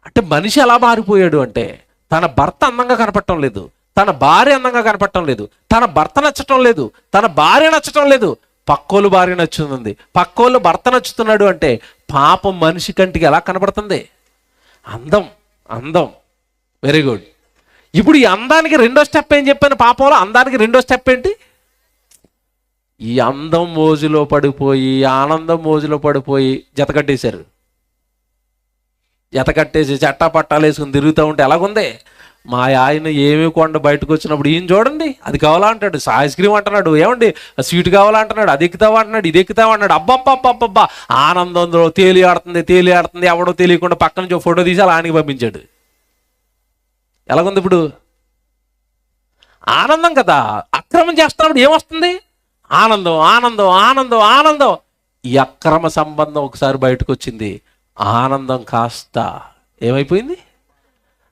అంటే మనిషి ఎలా మారిపోయాడు అంటే, తన భర్త అందంగా కనపడటం లేదు, తన భార్య అందంగా కనపడటం లేదు, తన భర్త నచ్చటం లేదు, తన భార్య నచ్చటం లేదు, పక్కోళ్ళు భార్య నచ్చుతుంది, పక్కోళ్ళు భర్త నచ్చుతున్నాడు. అంటే పాపం మనిషి కంటికి ఎలా కనపడుతుంది? అందం. అందం. Very good. ఇప్పుడు ఈ అందానికి రెండో స్టెప్ ఏం చెప్పాను? పాపంలో అందానికి రెండో స్టెప్ ఏంటి? ఈ అందం మోజులో పడిపోయి, ఆనందం మోజులో పడిపోయి జతకట్టేశారు. జతకట్టేసి చట్టా పట్టాలు వేసుకుని తిరుగుతూ ఉంటే ఎలాగుంది? మా ఆయన ఏమి కొండ బయటకు వచ్చినప్పుడు ఈయన చూడండి, అది కావాలా అంటాడు, ఐస్ క్రీమ్ అంటున్నాడు, ఏమండి స్వీట్ కావాలా అంటున్నాడు, అది ఎక్కుతావా అంటున్నాడు, ఇది ఎక్కుతావా అన్నాడు. అబ్బబ్బబ్బబ్బబ్బా, ఆనందంలో తేలి ఆడుతుంది, ఎవడో తెలియకుండా పక్క నుంచి ఫోటో తీసి అలా ఆయనకి పంపించాడు. ఎలాగుంది ఇప్పుడు? ఆనందం కదా. అక్రమం చేస్తున్నప్పుడు ఏమొస్తుంది? ఆనందం, ఆనందం, ఆనందం, ఆనందం. ఈ అక్రమ సంబంధం ఒకసారి బయటకు వచ్చింది, ఆనందం కాస్త ఏమైపోయింది?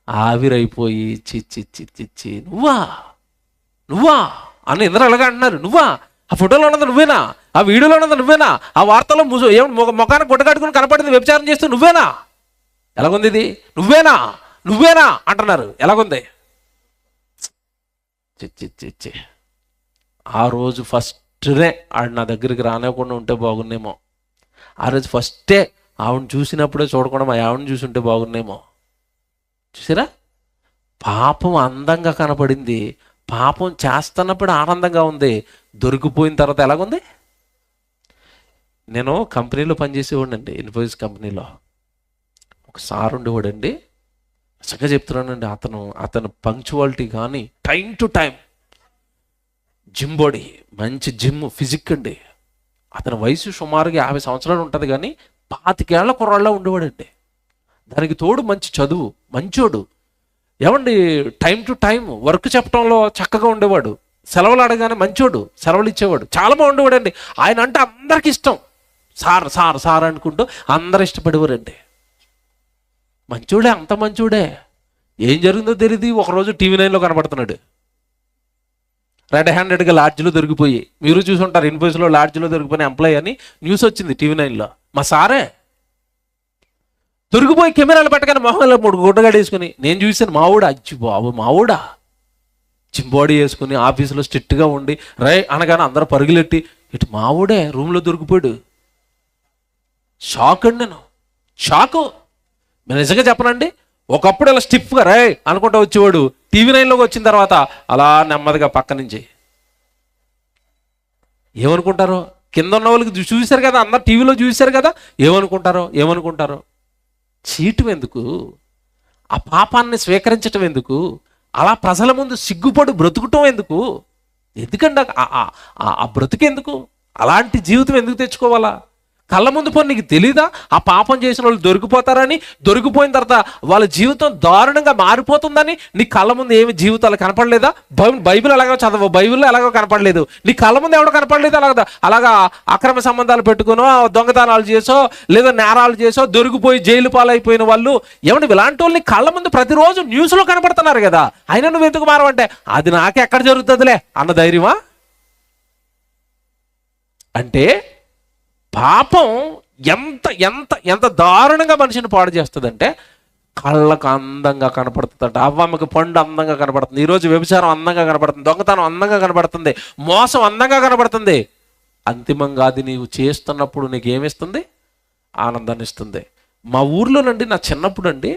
ఆవిరైపోయి చిచ్చి చిచ్చి నువ్వా అని ఇందరూ ఎలాగా అంటున్నారు. నువ్వా? ఆ ఫోటోలో ఉన్నది నువ్వేనా? ఆ వీడియోలో ఉన్నది నువ్వేనా? ఆ వార్తలో ముఖానికి గుడ్డకట్టుకుని కనపడింది వ్యభిచారం చేస్తూ నువ్వేనా? ఎలాగుంది ఇది? నువ్వేనా అంటున్నారు. ఎలాగుంది? చిచ్చి. ఆ రోజు ఫస్ట్నే ఆడు నా దగ్గరికి రానివ్వకుండా ఉంటే బాగున్నేమో. ఆ రోజు ఫస్టే ఆవిడని చూసినప్పుడే చూడకుండా మా ఆవిడని చూసి ఉంటే బాగున్నేమో. చూసారా, పాపం అందంగా కనపడింది, పాపం చేస్తున్నప్పుడు ఆనందంగా ఉంది, దొరికిపోయిన తర్వాత ఎలాగుంది? నేను కంపెనీలో పనిచేసేవాడినండి, ఇన్ఫోసిస్ కంపెనీలో. ఒక సార్ ఉండేవాడండి, చక్కగా చెప్తున్నానండి. అతను పంక్చువాలిటీ కానీ, time to time, gym body, మంచి జిమ్ ఫిజిక్ అండి. అతని వయసు సుమారుగా 50 సంవత్సరాలు ఉంటుంది, కానీ 25 ఏళ్ల కుర్రాళ్ళ ఉండేవాడండి. దానికి తోడు మంచి చదువు, మంచోడు. ఏమండి టైం టు టైం వర్క్ చెప్పడంలో చక్కగా ఉండేవాడు. సెలవులు అడగానే మంచోడు, సెలవులు ఇచ్చేవాడు, చాలా బాగుండేవాడండి. ఆయన అంటే అందరికి ఇష్టం. సార్ సార్ సార్ అనుకుంటూ అందరు ఇష్టపడేవారండి. మంచోడే, అంత మంచోడే. ఏం జరిగిందో తెలియదు, ఒకరోజు టీవీ 9లో కనబడుతున్నాడు. రెడ్ హ్యాండెడ్గా లాడ్జ్లో దొరికిపోయి, మీరు చూసుంటారు, ఇన్ఫోసిస్లో లాడ్జ్లో దొరికిపోయిన ఎంప్లాయీ అని న్యూస్ వచ్చింది టీవీ 9లో. మా సారే దొరికిపోయి కెమెరాలు పెట్టగానే మొహంలో 3 గుడ్డగాడు వేసుకుని, నేను చూశాను. మావుడా, అచ్చి బాబు మావుడా, చింబాడీ వేసుకుని ఆఫీసులో స్ట్రిక్ట్గా ఉండి రై అనగానే అందరూ పరుగులెట్టి, ఇటు మావుడే రూమ్లో దొరికిపోయాడు. షాక్ అండి, నేను షాకు. నేను నిజంగా చెప్పనండి, ఒకప్పుడు ఇలా స్టిఫ్గా రై అనుకుంటూ వచ్చేవాడు. టీవీ 9లోకి వచ్చిన తర్వాత అలా నెమ్మదిగా పక్క నుంచి ఏమనుకుంటారో, కింద ఉన్న వాళ్ళకి చూశారు కదా, అందరు టీవీలో చూశారు కదా, ఏమనుకుంటారో. చీయటం ఎందుకు, ఆ పాపాన్ని స్వీకరించటం ఎందుకు, అలా ప్రజల ముందు సిగ్గుపడి బ్రతుకుటం ఎందుకు, ఎందుకండి ఆ బ్రతుకెందుకు, అలాంటి జీవితం ఎందుకు తెచ్చుకోవాలా? కళ్ళ ముందు పోయి నీకు తెలీదా ఆ పాపం చేసిన వాళ్ళు దొరికిపోతారని? దొరికిపోయిన తర్వాత వాళ్ళ జీవితం దారుణంగా మారిపోతుందని నీ కళ్ళ ముందు ఏమి జీవితాలు కనపడలేదా? బైబిల్ ఎలాగో చదవవు, బైబిల్లో ఎలాగో కనపడలేదు, నీ కళ్ళ ముందు ఎవడో కనపడలేదు. అలాగా అక్రమ సంబంధాలు పెట్టుకునో, దొంగతనాలు చేసో, లేదా నేరాలు చేసో దొరికిపోయి జైలు పాలైపోయిన వాళ్ళు ఏమంటే ఇలాంటి వాళ్ళు నీ కళ్ళ ముందు ప్రతిరోజు న్యూస్లో కనపడుతున్నారు కదా, అయినా నువ్వు ఎందుకు మారవంటే అది నాకే ఎక్కడ జరుగుతుందిలే అన్న ధైర్యమా? అంటే పాపం ఎంత ఎంత ఎంత దారుణంగా మనిషిని పాడు చేస్తుందంటే, కళ్ళకు అందంగా కనపడుతుందట. అవ్వమ్మకి పండు అందంగా కనపడుతుంది, ఈరోజు వ్యభిచారం అందంగా కనపడుతుంది, దొంగతనం అందంగా కనపడుతుంది, మోసం అందంగా కనపడుతుంది. అంతిమంగా అది నీవు చేస్తున్నప్పుడు నీకు ఏమిస్తుంది? ఆనందాన్ని ఇస్తుంది. మా ఊర్లోనండి, నా చిన్నప్పుడు అండి,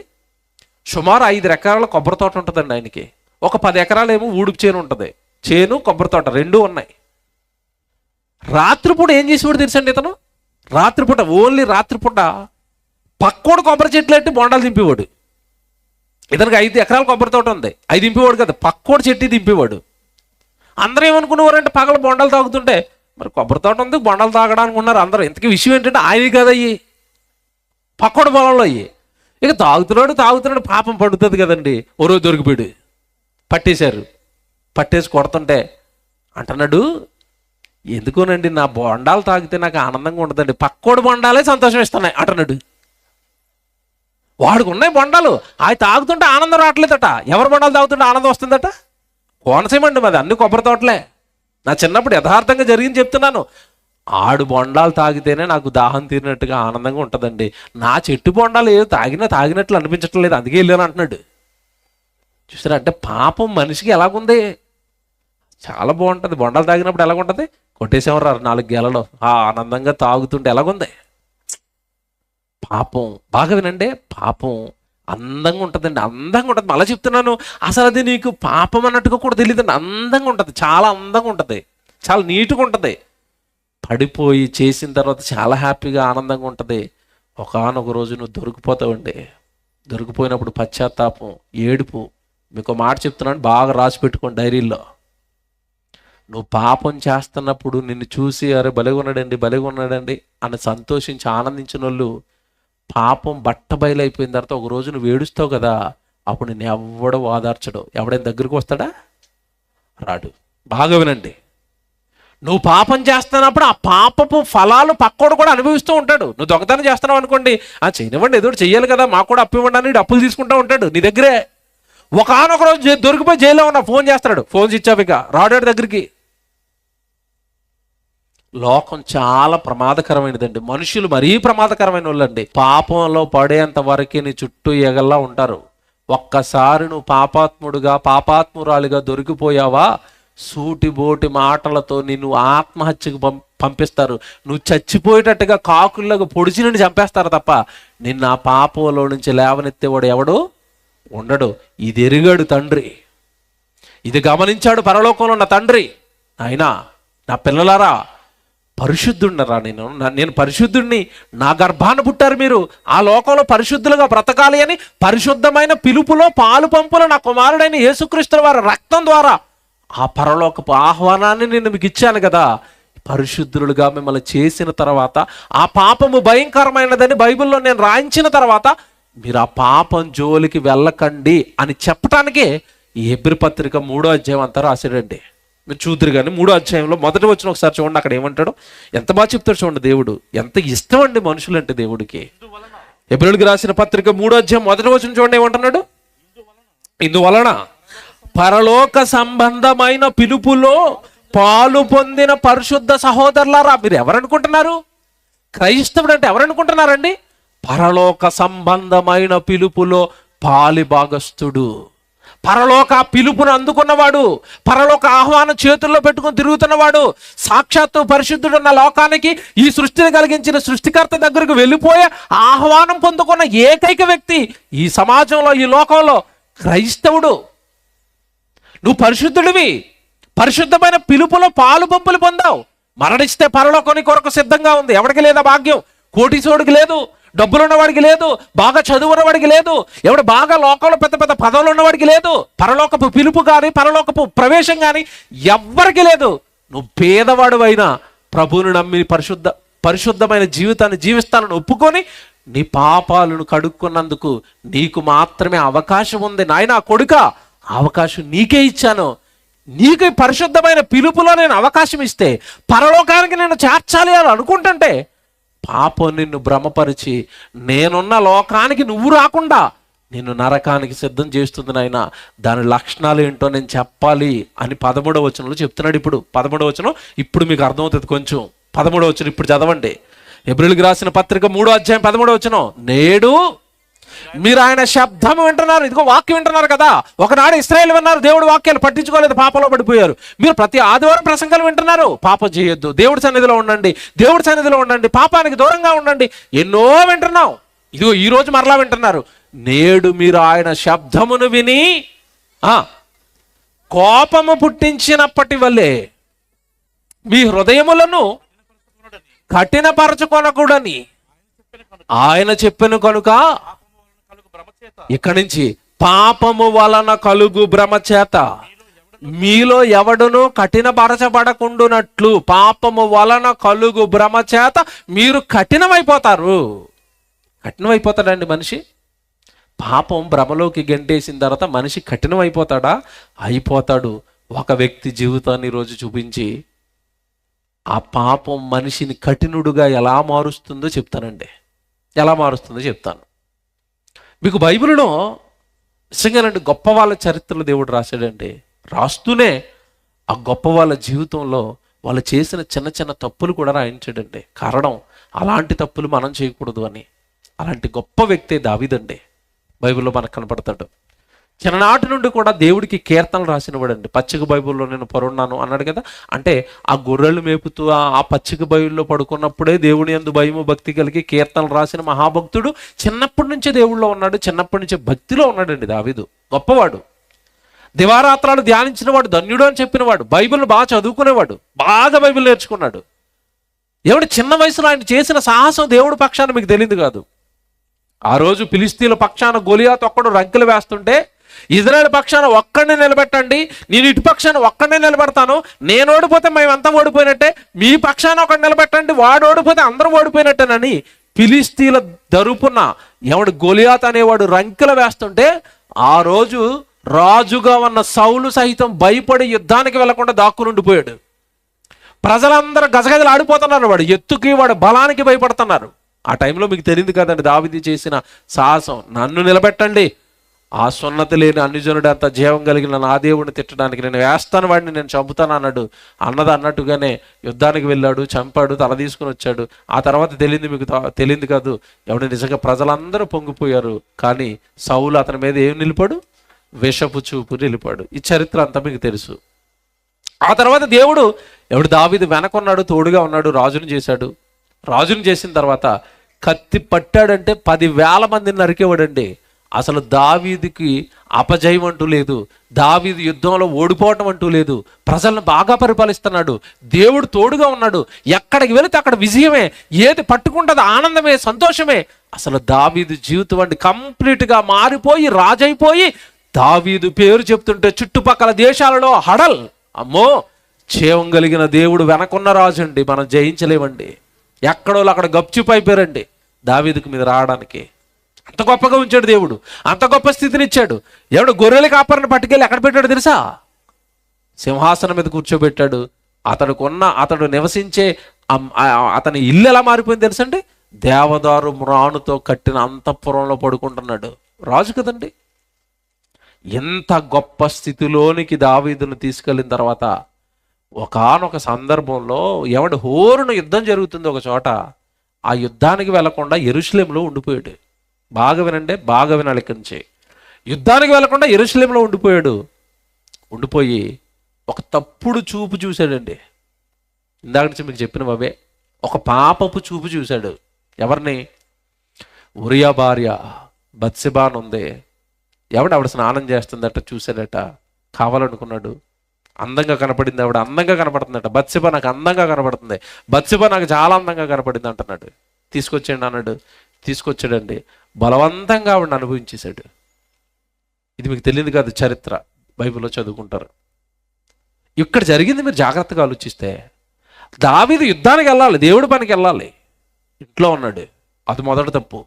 సుమారు 5 ఎకరాల కొబ్బరి తోట ఉంటుందండి ఆయనకి. ఒక 10 ఎకరాలు ఏమో ఊడుపు చేను ఉంటుంది. చేను కొబ్బరి తోట 2 ఉన్నాయి. రాత్రిపూట ఏం చేసేవాడు తెలుసండి ఇతను? రాత్రిపూట, ఓన్లీ రాత్రిపూట పక్కోడు కొబ్బరి చెట్లు ఎట్టి బొండాలు దింపేవాడు. ఇతనికి 5 ఎకరాల కొబ్బరి తోట ఉంది, 5 దింపేవాడు కదా, పక్కోడు చెట్టు దింపేవాడు. అందరూ ఏమనుకునేవారంటే పగలు బొండాలు తాగుతుంటే, మరి కొబ్బరి తోట ఉంది బొండాలు తాగడానికి ఉన్నారు అందరూ. ఇంతకీ విషయం ఏంటంటే ఆయన కదా అయ్యి పక్కోడు పొలంలో అయ్యి. ఇక తాగుతున్నాడు పాపం పడుతుంది కదండి. ఓ రోజు దొరికిపోయాడు, పట్టేసి కొడుతుంటే అంటున్నాడు, ఎందుకోనండి నా బొండాలు తాగితే నాకు ఆనందంగా ఉండదండి, పక్కోడు బొండాలే సంతోషం ఇస్తున్నాయి అంటున్నాడు. వాడికి ఉన్నాయి బొండాలు, అవి తాగుతుంటే ఆనందం రావట్లేదట. ఎవరు బొండాలు తాగుతుంటే ఆనందం వస్తుందట? కోనసీమండి మాది, అన్ని కొబ్బరి తోటలే. నా చిన్నప్పుడు యథార్థంగా జరిగింది చెప్తున్నాను. ఆడు బొండాలు తాగితేనే నాకు దాహం తీరినట్టుగా ఆనందంగా ఉంటుందండి, నా చెట్టు బొండాలు ఏదో తాగినట్లు అనిపించట్లేదు, లేదు, అందుకే వెళ్ళాను అంటున్నాడు. చూసారా, అంటే పాపం మనిషికి ఎలాగుంది? చాలా బాగుంటుంది. బొండాలు తాగినప్పుడు ఎలాగుంటుంది? కొట్టేసేవారు 4 గెలలో ఆనందంగా తాగుతుంటే ఎలాగుంది? పాపం బాగా వినండి, పాపం అందంగా ఉంటుందండి, అందంగా ఉంటుంది. మళ్ళీ చెప్తున్నాను, అసలు అది నీకు పాపం అన్నట్టుగా కూడా తెలియదండి. అందంగా ఉంటుంది, చాలా అందంగా ఉంటుంది, చాలా నీట్గా ఉంటుంది. పడిపోయి చేసిన తర్వాత చాలా హ్యాపీగా ఆనందంగా ఉంటుంది. ఒకానొక రోజు నువ్వు దొరికిపోతావండి. దొరికిపోయినప్పుడు పశ్చాత్తాపం, ఏడుపు. మీకు మాట చెప్తున్నాను, బాగా రాసి పెట్టుకోండి డైరీల్లో. నువ్వు పాపం చేస్తున్నప్పుడు నిన్ను చూసి అరే భలేగా ఉన్నాడండి అని సంతోషించి ఆనందించిన వాళ్ళు, పాపం బయలైపోయిన తర్వాత ఒక రోజు నువ్వు ఏడుస్తావు కదా, అప్పుడు నిన్ను ఎవడో ఓదార్చడు. ఎవడైనా దగ్గరికి వస్తాడా? రాడు. బాగా వినండి, నువ్వు పాపం చేస్తున్నప్పుడు ఆ పాపపు ఫలాలు పక్కోడు కూడా అనుభవిస్తూ ఉంటాడు. నువ్వు దొంగతనం చేస్తున్నావు అనుకోండి, చేయనివ్వండి, ఏదో చెయ్యాలి కదా, మాకు కూడా అప్పు ఇవ్వండి, అప్పులు తీసుకుంటూ ఉంటాడు నీ దగ్గరే. ఒకనొక రోజు దొరికిపోయి జైల్లో ఉన్నా ఫోన్ చేస్తాడు, ఫోన్ ఇచ్చావు ఇక రాడాడు దగ్గరికి. లోకం చాలా ప్రమాదకరమైనదండి, మనుషులు మరీ ప్రమాదకరమైన వాళ్ళండి. పాపంలో పడేంత వరకే నీ చుట్టూ ఎగల్లా ఉంటారు. ఒక్కసారి నువ్వు పాపాత్మురాలిగా దొరికిపోయావా, సూటిబోటి మాటలతో నిన్ను ఆత్మహత్యకు పంపిస్తారు. నువ్వు చచ్చిపోయేటట్టుగా కాకుల్లాగా పొడిచి నుండి చంపేస్తారు తప్ప నిన్ను ఆ పాపంలో నుంచి లేవనెత్తేవాడు ఎవడు ఉండడు. ఇది ఎరిగాడు తండ్రి, ఇది గమనించాడు పరలోకంలో ఉన్న తండ్రి. అయినా నా పిల్లలారా, పరిశుద్ధుండరా, నేను పరిశుద్ధుడిని, నా గర్భాన పుట్టారు మీరు, ఆ లోకంలో పరిశుద్ధులుగా బ్రతకాలి అని పరిశుద్ధమైన పిలుపులో పాలు పంపులో నా కుమారుడైన యేసుక్రీస్తు వారి రక్తం ద్వారా ఆ పరలోకపు ఆహ్వానాన్ని నేను మీకు ఇచ్చాను కదా. పరిశుద్ధులుగా మిమ్మల్ని చేసిన తర్వాత ఆ పాపము భయంకరమైనదని బైబిల్లో నేను రాయించిన తర్వాత మీరు ఆ పాపం జోలికి వెళ్ళకండి అని చెప్పటానికే ఈ హెబ్రీ పత్రిక 3వ అధ్యాయం అంతా రాశాడండి. మీరు చూద్దరు కానీ 3వ అధ్యాయంలో మొదటి వచనం ఒకసారి చూడండి. అక్కడ ఏమంటాడు, ఎంత బాగా చెప్తాడు చూడండి. దేవుడు ఎంత ఇష్టం అండి మనుషులంటే దేవుడికి. హెబ్రీయులకు రాసిన పత్రిక 3వ అధ్యాయం మొదటి వచనం చూడండి ఏమంటున్నాడు, ఇందువలన పరలోక సంబంధమైన పిలుపులో పాలు పొందిన పరిశుద్ధ సహోదరులారా. మీరు ఎవరనుకుంటున్నారు? క్రైస్తవుడు అంటే ఎవరనుకుంటున్నారండి? పరలోక సంబంధమైన పిలుపులో పాలి భాగస్థుడు. పరలోక పిలుపును అందుకున్నవాడు, పరలోక ఆహ్వానం చేతుల్లో పెట్టుకుని తిరుగుతున్నవాడు, సాక్షాత్తు పరిశుద్ధుడున్న లోకానికి ఈ సృష్టిని కలిగించిన సృష్టికర్త దగ్గరకు వెళ్ళిపోయే ఆహ్వానం పొందుకున్న ఏకైక వ్యక్తి ఈ సమాజంలో, ఈ లోకంలో క్రైస్తవుడు. నువ్వు పరిశుద్ధుడివి, పరిశుద్ధమైన పిలుపులో పాలు పంపులు పొందావు. మరణిస్తే పరలోకానికి కొరకు సిద్ధంగా ఉంది. ఎవరికి లేదా భాగ్యం? కోటీశ్వరుడికి లేదు, డబ్బులు ఉన్నవాడికి లేదు, బాగా చదువున్నవాడికి లేదు, ఎవడు బాగా లోకంలో పెద్ద పెద్ద పదవులు ఉన్నవాడికి లేదు. పరలోకపు పిలుపు కానీ పరలోకపు ప్రవేశం కానీ ఎవ్వరికి లేదు. నువ్వు పేదవాడు అయినా ప్రభువుని నమ్మి పరిశుద్ధమైన జీవితాన్ని జీవిస్తానని ఒప్పుకొని నీ పాపాలను కడుక్కున్నందుకు నీకు మాత్రమే అవకాశం ఉంది. నాయనా కొడుక, అవకాశం నీకే ఇచ్చాను. నీకు పరిశుద్ధమైన పిలుపులో నేను అవకాశం ఇస్తే పరలోకానికి నేను చేర్చాలి అని అనుకుంటుంటే పాపం నిన్ను భ్రమపరిచి నేనున్న లోకానికి నువ్వు రాకుండా నిన్ను నరకానికి సిద్ధం చేస్తుంది నాయన. దాని లక్షణాలు ఏంటో నేను చెప్పాలి అని 13వ వచనంలో చెప్తున్నాడు. ఇప్పుడు 13వ వచనం ఇప్పుడు మీకు అర్థమవుతుంది కొంచెం. 13వ వచనం ఇప్పుడు చదవండి. హెబ్రీయులకు రాసిన పత్రిక 3వ అధ్యాయం 13వ వచనం. నేడు మీరు ఆయన శబ్దం వింటున్నారు. ఇదిగో వాక్యం వింటున్నారు కదా. ఒకనాడు ఇశ్రాయేలు విన్నారు, దేవుడి వాక్యాలు పట్టించుకోలేదు, పాపంలో పడిపోయారు. మీరు ప్రతి ఆదివారం ప్రసంగాలు వింటున్నారు. పాపం చేయొద్దు, దేవుడి సన్నిధిలో ఉండండి, దేవుడి సన్నిధిలో ఉండండి, పాపానికి దూరంగా ఉండండి, ఎన్నో వింటున్నాం. ఇదిగో ఈ రోజు మరలా వింటున్నారు. నేడు మీరు ఆయన శబ్దమును విని కోపము పుట్టించినప్పటి వల్లే మీ హృదయములను కఠినపరచుకొనకూడని ఆయన చెప్పిన కనుక ఇక్కడి నుంచి పాపము వలన కలుగు భ్రమ చేత మీలో ఎవడును కఠినపరచబడకుండునట్లు, పాపము వలన కలుగు భ్రమ చేత మీరు కఠినమైపోతారు. కఠినమైపోతాడండి మనిషి. పాపం భ్రమలోకి గంటేసిన తర్వాత మనిషి కఠినమైపోతాడా? అయిపోతాడు. ఒక వ్యక్తి జీవితాన్ని రోజు చూపించి ఆ పాపం మనిషిని కఠినుడుగా ఎలా మారుస్తుందో చెప్తానండి. ఎలా మారుస్తుందో చెప్తాను మీకు. బైబిల్లో నిజంగానండి గొప్ప వాళ్ళ చరిత్రలు దేవుడు రాశాడండి. రాస్తూనే ఆ గొప్ప వాళ్ళ జీవితంలో వాళ్ళు చేసిన చిన్న చిన్న తప్పులు కూడా రాయించాడండి. కారణం అలాంటి తప్పులు మనం చేయకూడదు అని. అలాంటి గొప్ప వ్యక్తే దావీదండి. బైబిల్లో మనకు కనపడతాడు. చిన్ననాటి నుండి కూడా దేవుడికి కీర్తనలు రాసినవాడండి. పచ్చిక బైబిల్లో నేను పరున్నాను అన్నాడు కదా. అంటే ఆ గొర్రెలు మేపుతూ ఆ పచ్చిక బైబిల్లో పడుకున్నప్పుడే దేవుని యందు భయము భక్తి కలిగి కీర్తనలు రాసిన మహాభక్తుడు. చిన్నప్పటి నుంచే దేవుళ్ళో ఉన్నాడు, చిన్నప్పటి నుంచే భక్తిలో ఉన్నాడండి దావీదు. గొప్పవాడు. దివారాత్రాలు ధ్యానించిన వాడు ధన్యుడు అని చెప్పినవాడు. బైబిల్ బాగా చదువుకునేవాడు, బాగా బైబిల్ నేర్చుకున్నాడు. ఎవడు చిన్న వయసులో ఆయన చేసిన సాహసం దేవుడి పక్షాన మీకు తెలియదు కాదు. ఆ రోజు ఫిలిష్తీయుల పక్షాన గొలియాతు ఒక్కడు రంకెలు వేస్తుంటే ఇజ్రాయేల్ పక్షాన ఒక్కడిని నిలబెట్టండి, నేను ఇటు పక్షాన ఒక్కడినే నిలబెడతాను, నేను ఓడిపోతే మేమంతా ఓడిపోయినట్టే, మీ పక్షాన ఒకటి నిలబెట్టండి, వాడు ఓడిపోతే అందరూ ఓడిపోయినట్టేనని ఫిలిష్తీయుల తరపున ఎవడు గొలియాతు అనేవాడు రంకెలు వేస్తుంటే ఆ రోజు రాజుగా ఉన్న సౌలు సహితం భయపడి యుద్ధానికి వెళ్లకుండా దాక్కునుండిపోయాడు. ప్రజలందరూ గజగజలు ఆడిపోతున్నారు. వాడు ఎత్తుకి వాడు బలానికి భయపడుతున్నారు. ఆ టైంలో మీకు తెలియదు కదండి దావీదు చేసిన సాహసం. నన్ను నిలబెట్టండి, ఆ సున్నతి లేని అన్యజనుడు అంత జీవం కలిగిన నా దేవుడిని తిట్టడానికి నేను వేస్తాను, వాడిని నేను చంపుతాను అన్నాడు. అన్నట్టుగానే యుద్ధానికి వెళ్ళాడు, చంపాడు, తల తీసుకుని వచ్చాడు. ఆ తర్వాత మీకు తెలియదు కాదు, ఎవడు నిజంగా ప్రజలందరూ పొంగిపోయారు. కానీ సౌలు అతని మీద ఏం నిలిపాడు? విషపు చూపు నిలిపాడు. ఈ చరిత్ర అంతా మీకు తెలుసు. ఆ తర్వాత దేవుడు ఎవడు దావీదు వెనకున్నాడు, తోడుగా ఉన్నాడు, రాజుని చేశాడు. రాజుని చేసిన తర్వాత కత్తి పట్టాడంటే 10,000 మందిని నరికేవాడండి. అసలు దావీదుకి అపజయం అంటూ లేదు, దావీదు యుద్ధంలో ఓడిపోవటం అంటూ లేదు. ప్రజలను బాగా పరిపాలిస్తున్నాడు, దేవుడు తోడుగా ఉన్నాడు. ఎక్కడికి వెళితే అక్కడ విజయమే, ఏది పట్టుకుంటుంది ఆనందమే, సంతోషమే. అసలు దావీదు జీవితం అండి కంప్లీట్గా మారిపోయి రాజైపోయి దావీదు పేరు చెప్తుంటే చుట్టుపక్కల దేశాలలో హడల్. అమ్మో, జీవం కలిగిన దేవుడు వెనకున్న రాజు అండి, మనం జయించలేమండి. ఎక్కడో అక్కడ గప్చిపోయిపోయారండి దావీదుకు మీద రావడానికి. అంత గొప్పగా ఉంచాడు దేవుడు, అంత గొప్ప స్థితిని ఇచ్చాడు. ఎవడు గొర్రెల కాపరిని పట్టుకెళ్ళి ఎక్కడ పెట్టాడు తెలుసా? సింహాసనం మీద కూర్చోబెట్టాడు. అతడు నివసించే అతని ఇల్లు ఎలా మారిపోయింది తెలుసండి? దేవదారు మ్రానుతో కట్టిన అంతఃపురంలో పడుకుంటున్నాడు. రాజు కదండి. ఎంత గొప్ప స్థితిలోనికి దావీదును తీసుకెళ్ళిన తర్వాత ఒకానొక సందర్భంలో హోరున యుద్ధం జరుగుతుంది ఒక చోట. ఆ యుద్ధానికి వెళ్లకుండా యెరూషలేములో ఉండిపోయాడు. బాగా వినండి, బాగా వినాలి ఇక్కడి నుంచి. యుద్ధానికి వెళ్లకుండా యెరూషలేములో ఉండిపోయి ఒక తప్పుడు చూపు చూశాడండి. ఇందాక నుంచి మీకు చెప్పినవే. ఒక పాపపు చూపు చూశాడు. ఎవరిని? ఉరియా భార్య బత్షెబా ఉంది. ఆవిడ స్నానం చేస్తుందట, చూశాడట, కావాలనుకున్నాడు. అందంగా కనపడింది, ఆవిడ అందంగా కనపడుతుందట. బత్షెబా నాకు అందంగా కనపడుతుంది, బత్షెబా నాకు చాలా అందంగా కనపడింది అంటున్నాడు. తీసుకొచ్చాడు అన్నాడు. తీసుకొచ్చాడండి. బలవంతంగా ఆవిడని అనుభవించేశాడు. ఇది మీకు తెలియదు కాదు, చరిత్ర బైబిల్లో చదువుకుంటారు. ఇక్కడ జరిగింది మీరు జాగ్రత్తగా ఆలోచిస్తే. దావీదు యుద్ధానికి వెళ్ళాలి, దేవుడి పనికి వెళ్ళాలి, ఇంట్లో ఉన్నాడు. అది మొదటి తప్పు.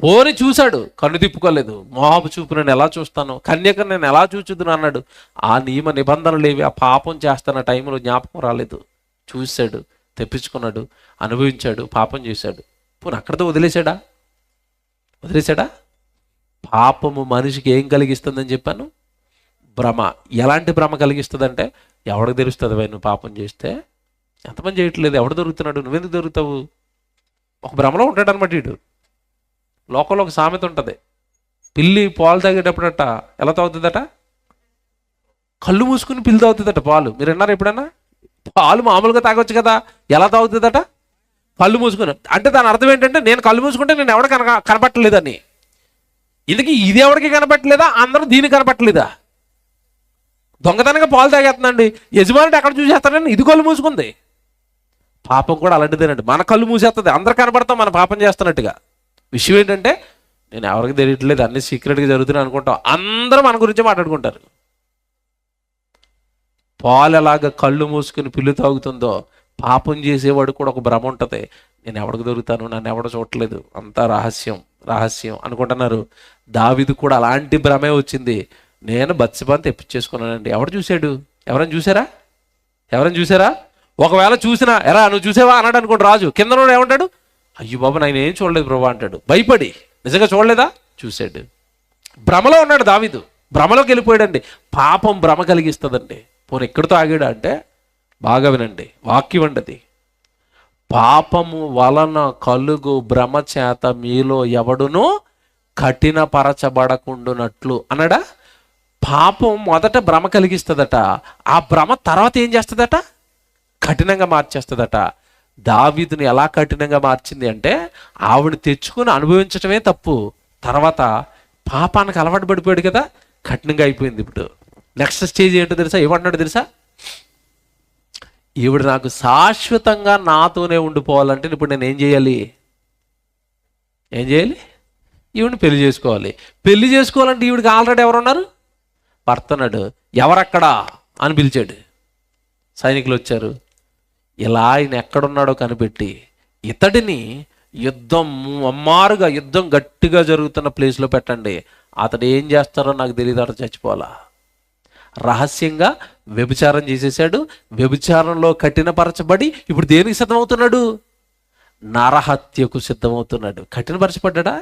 పోని చూశాడు, కన్ను తిప్పుకోలేదు. మోహాబు చూపు నేను ఎలా చూస్తాను, కన్యకను నేను ఎలా చూచుదును అన్నాడు. ఆ నియమ నిబంధనలు ఏవి? ఆ పాపం చేస్తున్న టైంలో జ్ఞాపకం రాలేదు. చూశాడు, తెప్పించుకున్నాడు, అనుభవించాడు, పాపం చేశాడు. పోనీ అక్కడితో వదిలేశాడా? పాపము మనిషికి ఏం కలిగిస్తుందని చెప్పాను? భ్రమ. ఎలాంటి భ్రమ కలిగిస్తుందంటే, ఎవడికి తెలుస్తుంది నువ్వు పాపం చేస్తే? ఎంతమంది చేయట్లేదు, ఎవడు దొరుకుతున్నాడు, నువ్వెందుకు దొరుకుతావు? ఒక భ్రమలో ఉంటాడు అనమాట వీడు. లోకంలో ఒక సామెత ఉంటుంది, పిల్లి పాలు తాగేటప్పుడట ఎలా తాగుతుందట? కళ్ళు మూసుకుని పిల్లి తాగుతుందట పాలు. మీరు విన్నారా ఎప్పుడన్నా? పాలు మామూలుగా తాగొచ్చు కదా, ఎలా తాగుతుందట? కళ్ళు మూసుకుని. అంటే దాని అర్థం ఏంటంటే, నేను కళ్ళు మూసుకుంటే నేను ఎవడ కనపట్టలేదని. ఇందుకు ఇది ఎవరికి కనపట్టలేదా? అందరూ దీనికి కనపట్టలేదా? దొంగతనంగా పాలు తాగేస్తుందండి, యజమానుడు ఎక్కడ చూసేస్తాడని ఇది కళ్ళు మూసుకుంది. పాపం కూడా అలాంటిదేనండి, మన కళ్ళు మూసేస్తుంది, అందరు కనపడతాం మన పాపం చేస్తున్నట్టుగా. విషయం ఏంటంటే, నేను ఎవరికి తెలియట్లేదు, అన్ని సీక్రెట్గా జరుగుతున్నాయి అనుకుంటాం. అందరూ మన గురించే మాట్లాడుకుంటారు. పాలు ఎలాగ కళ్ళు మూసుకుని పిల్లి తాగుతుందో, పాపం చేసేవాడు కూడా ఒక భ్రమ ఉంటుంది. నేను ఎవరికి దొరుకుతాను, నన్ను ఎవడ చూడట్లేదు, అంతా రహస్యం అనుకుంటున్నారు. దావీదు కూడా అలాంటి భ్రమే వచ్చింది. నేను బత్షెబాని తెప్పించేసుకున్నానండి. ఎవడు చూశాడు? ఎవరైనా చూసారా? ఒకవేళ చూసినా, ఎరా నువ్వు చూసావా అన్నాడు అనుకోండి రాజు. కింద ఏమంటాడు? అయ్యో బాబు, నేను ఏం చూడలేదు ప్రభా అంటాడు. భయపడి. నిజంగా చూడలేదా? చూశాడు. భ్రమలో ఉన్నాడు దావీదు, భ్రమలోకి వెళ్ళిపోయాడండి. పాపం భ్రమ కలిగిస్తుందండి. పోనీ ఎక్కడితో ఆగాడు అంటే, బాగా వినండి, వాక్యం అండి. పాపము వలన కలుగు భ్రమ చేత మీలో ఎవడునూ కఠినపరచబడకుండునట్లు అన్నాడా? పాపం మొదట భ్రమ కలిగిస్తుందట, ఆ భ్రమ తర్వాత ఏం చేస్తుందట? కఠినంగా మార్చేస్తుందట. దావీదుని ఎలా కఠినంగా మార్చింది అంటే, ఆవిడ తెచ్చుకుని అనుభవించటమే తప్పు, తర్వాత పాపానికి అలవాటు పడిపోయాడు కదా, కఠినంగా అయిపోయింది. ఇప్పుడు నెక్స్ట్ స్టేజ్ ఏంటో తెలుసా? ఏమంటున్నాడు తెలుసా? ఈవిడ నాకు శాశ్వతంగా నాతోనే ఉండిపోవాలంటే ఇప్పుడు నేను ఏం చేయాలి? ఈవిడిని పెళ్లి చేసుకోవాలి. పెళ్లి చేసుకోవాలంటే ఈవిడికి ఆల్రెడీ ఎవరున్నారు? భర్తన్నాడు. ఎవరక్కడా అని పిలిచాడు. సైనికులు వచ్చారు. ఇలా ఆయన ఎక్కడున్నాడో కనిపెట్టి ఇతడిని యుద్ధం గట్టిగా జరుగుతున్న ప్లేస్లో పెట్టండి. అతడు ఏం చేస్తారో నాకు తెలియదు, అతడు చచ్చిపోవాలా. రహస్యంగా వ్యభిచారం చేసేసాడు. వ్యభిచారంలో కఠినపరచబడి ఇప్పుడు దేనికి సిద్ధమవుతున్నాడు? నరహత్యకు సిద్ధమవుతున్నాడు. కఠినపరచబడ్డా?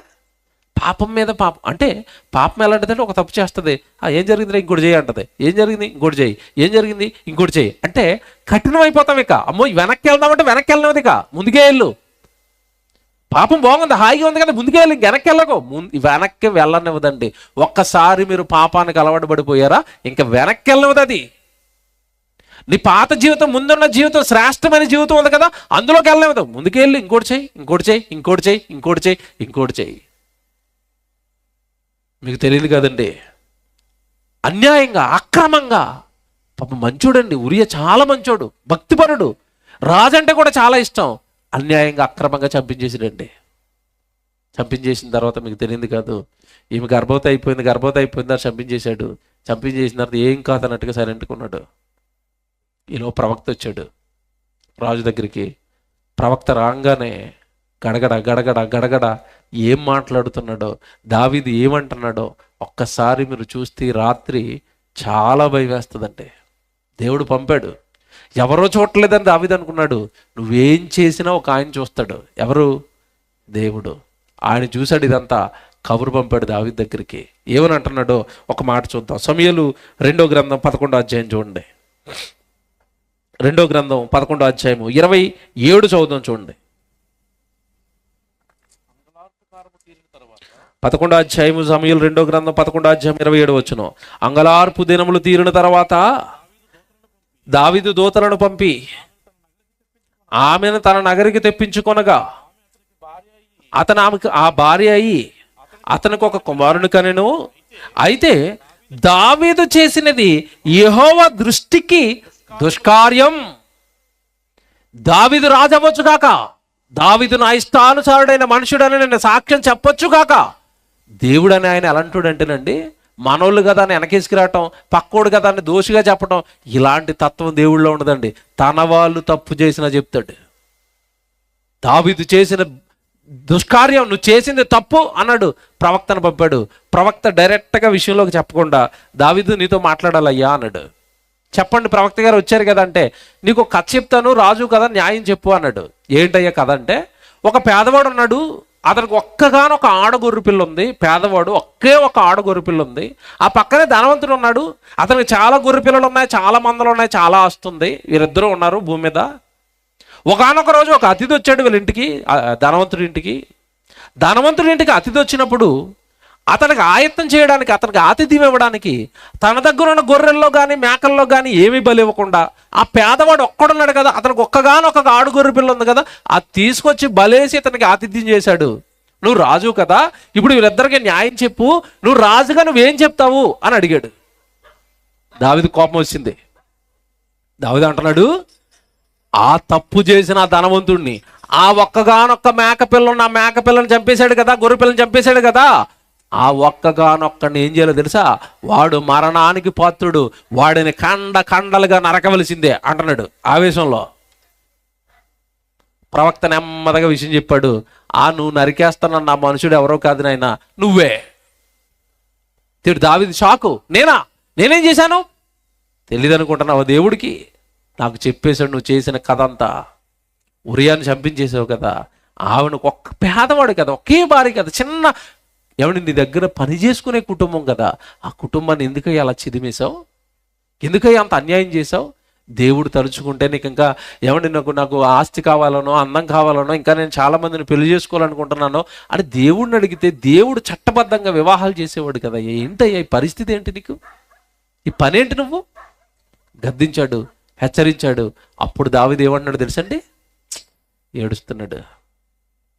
పాపం మీద పాపం. అంటే పాపం ఎలాంటిదంటే, ఒక తప్పు చేస్తుంది, ఏం జరిగింది ఇంకోటి చేయి అంటది, ఏం జరిగింది ఇంకోటి చేయి, ఏం జరిగింది ఇంకోటి చేయి అంటే కఠినం అయిపోతాం. ఇక అమ్మో వెనక్కి వెళ్దామంటే వెనక్కి వెళ్ళినది, ఇక ముందుకే వెళ్ళు. పాపం బాగుంది, హాయిగా ఉంది కదా, ముందుకే వెళ్ళి వెనక్కి వెళ్ళకు. వెనక్కి వెళ్ళనివ్వదండి. ఒక్కసారి మీరు పాపానికి అలవాటు పడిపోయారా, ఇంకా వెనక్కి వెళ్ళనివ్వదు అది. నీ పాత జీవితం, ముందున్న జీవితం, శ్రేష్టమైన జీవితం ఉంది కదా, అందులోకి వెళ్ళనివ్వదు. ముందుకే వెళ్ళి ఇంకోటి చేయి, ఇంకోటి చేయి, ఇంకోటి చేయి, ఇంకోటి చేయి, ఇంకోటి చేయి. మీకు తెలియదు కదండి, అన్యాయంగా, అక్రమంగా. పాపం మంచోడండి, ఉరియా చాలా మంచోడు, భక్తిపరుడు, రాజు అంటే కూడా చాలా ఇష్టం. అన్యాయంగా, అక్రమంగా చంపించేసాడండి. చంపించేసిన తర్వాత మీకు తెలియదు కాదు, ఈమె గర్భవతి అయిపోయింది అని చంపించేశాడు. చంపించేసిన తర్వాత ఏం కాదన్నట్టుగా సైలెంట్గా ఉన్నాడు. ఈలో ప్రవక్త వచ్చాడు రాజు దగ్గరికి. ప్రవక్త రాగానే గడగడ గడగడ గడగడ ఏం మాట్లాడుతున్నాడో, దావీదు ఏమంటున్నాడో ఒక్కసారి మీరు చూస్తే, రాత్రి చాలా భయం వేస్తుందండి. దేవుడు పంపాడు, ఎవరో చూడలేదని దావీదు అనుకున్నాడు. నువ్వేం చేసినా ఒక ఆయన చూస్తాడు. ఎవరు? దేవుడు. ఆయన చూశాడు ఇదంతా, కబురు పంపాడు దావీదు దగ్గరికి. ఏమని అంటున్నాడో ఒక మాట చూద్దాం. సమూయేలు 2వ గ్రంథం 11వ అధ్యాయం చూడండి. 2వ గ్రంథం 11వ అధ్యాయము 27 చదువుదాం చూడండి. 11వ అధ్యాయము సమూయేలు 2వ గ్రంథం 11వ అధ్యాయం 27 వచనం. అంగలార్పు దినములు తీరిన తర్వాత దావీదు దూతలను పంపి ఆమెను తన నగరికి తెప్పించుకొనగా అతను ఆమెకు ఆ భార్య అయి అతనికి ఒక కుమారుని కనెను. అయితే దావీదు చేసినది యెహోవా దృష్టికి దుష్కార్యం. దావీదు రాజు అవ్వచ్చు కాక, దావీదు నా ఇష్టానుసారుడైన మనుషుడని నేను సాక్ష్యం చెప్పొచ్చు కాక, దేవుడని ఆయన ఎలాంటివాడంటేనండి, మనోళ్ళు కదా అని వెనకేసుకురావటం, పక్కోడు కదా అని దోషిగా చెప్పటం, ఇలాంటి తత్వం దేవుళ్ళో ఉండదండి. తన వాళ్ళు తప్పు చేసినా చెప్తాడు. దావీదు చేసిన దుష్కార్యం, నువ్వు చేసింది తప్పు అన్నాడు. ప్రవక్తను పంపాడు. ప్రవక్త డైరెక్ట్గా విషయంలోకి చెప్పకుండా, దావీదు నీతో మాట్లాడాలయ్యా అన్నాడు. చెప్పండి ప్రవక్త గారు వచ్చారు కదా అంటే, నీకు ఒక కథ చెప్తాను, రాజు కదా న్యాయం చెప్పు అన్నాడు. ఏంటయ్యా కథ అంటే, ఒక పేదవాడు ఉన్నాడు, అతనికి ఒక్కగానొక ఆడగొర్రె పిల్ల ఉంది. పేదవాడు ఒకే ఒక ఆడగొర్రె పిల్ల ఉంది. ఆ పక్కనే ధనవంతుడు ఉన్నాడు, అతనికి చాలా గొర్రె పిల్లలు ఉన్నాయి, చాలా మందలు ఉన్నాయి, చాలా ఆస్తుంది. వీరిద్దరూ ఉన్నారు భూమి మీద. ఒకానొక రోజు ఒక అతిథి వచ్చాడు వీళ్ళ ఇంటికి, ధనవంతుడి ఇంటికి. ధనవంతుడి ఇంటికి అతిథి వచ్చినప్పుడు అతనికి ఆయత్తం చేయడానికి, అతనికి ఆతిథ్యం ఇవ్వడానికి తన దగ్గర ఉన్న గొర్రెల్లో కానీ మేకల్లో కానీ ఏమీ బలి ఇవ్వకుండా, ఆ పేదవాడు ఒక్కడున్నాడు కదా, అతనికి ఒక్కగానొక ఆడు గొర్రె పిల్ల ఉంది కదా, అది తీసుకొచ్చి బలేసి అతనికి ఆతిథ్యం చేశాడు. నువ్వు రాజు కదా, ఇప్పుడు వీళ్ళిద్దరికి న్యాయం చెప్పు, నువ్వు రాజుగా నువ్వేం చెప్తావు అని అడిగాడు. దావీదు కోపం వచ్చింది. దావీదు అంటున్నాడు, ఆ తప్పు చేసిన ఆ ధనవంతుడిని, ఆ ఒక్కగానొక్క మేకపిల్ల ఉన్న మేకపిల్లని చంపేశాడు కదా, గొర్రె పిల్లని చంపేశాడు కదా, ఆ ఒక్కగానొక్కడిని ఏం చేయాలో తెలుసా, వాడు మరణానికి పాత్రుడు, వాడిని కండలుగా నరకవలసిందే అంటున్నాడు ఆవేశంలో. ప్రవక్త నెమ్మదిగా విషయం చెప్పాడు. నువ్వు నరికేస్తానన్న నా మనుషుడు ఎవరో కాదు నాయనా, నువ్వే. దావీదు షాకు. నేనేం చేశాను? తెలియదు అనుకుంటున్నావు దేవుడికి? నాకు చెప్పేశాడు నువ్వు చేసిన కథ అంతా. ఉరియాని చంపించేసావు కదా, ఆవిడకు ఒక్క పేదవాడు కదా, ఒకే భార్య కదా, చిన్న ఏమండి నీ దగ్గర పని చేసుకునే కుటుంబం కదా, ఆ కుటుంబాన్ని ఎందుకయ్యా అలా చిదిమేశావు? ఎందుకయ్యా అంత అన్యాయం చేశావు? దేవుడు తలుచుకుంటే నీకు ఇంకా ఏమండి నాకు ఆస్తి కావాలనో, అందం కావాలనో, ఇంకా నేను చాలా మందిని పెళ్లి చేసుకోవాలనుకుంటున్నాను అని దేవుడిని అడిగితే దేవుడు చట్టబద్ధంగా వివాహాలు చేసేవాడు కదా. ఏంటయ్యా ఈ పరిస్థితి ఏంటి నీకు? ఈ పని ఏంటి? నువ్వు గద్దించాడు, హెచ్చరించాడు. అప్పుడు దావీదు ఏమన్నాడు తెలుసండి? ఏడుస్తున్నాడు,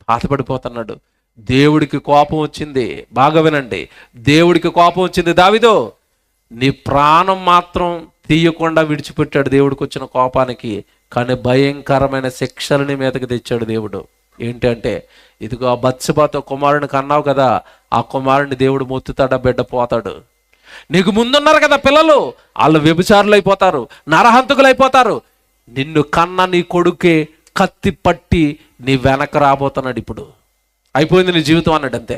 బాధపడిపోతున్నాడు. దేవుడికి కోపం వచ్చింది. బాగా వినండి, దేవుడికి కోపం వచ్చింది. దావీదు నీ ప్రాణం మాత్రం తీయకుండా విడిచిపెట్టాడు దేవుడికి వచ్చిన కోపానికి. కానీ భయంకరమైన శిక్షలని మీదకి తెచ్చాడు దేవుడు. ఏంటంటే, ఇదిగో ఆ బత్షెబతో కుమారుని కన్నావు కదా, ఆ కుమారుని దేవుడు మొత్తుతాడా, బిడ్డ పోతాడు. నీకు ముందున్నారు కదా పిల్లలు, వాళ్ళు వ్యభిచారులు అయిపోతారు, నరహంతకులు అయిపోతారు. నిన్ను కన్న నీ కొడుకే కత్తి పట్టి నీ వెనక రాబోతున్నాడు. ఇప్పుడు అయిపోయింది నీ జీవితం అన్నాడు. అంతే.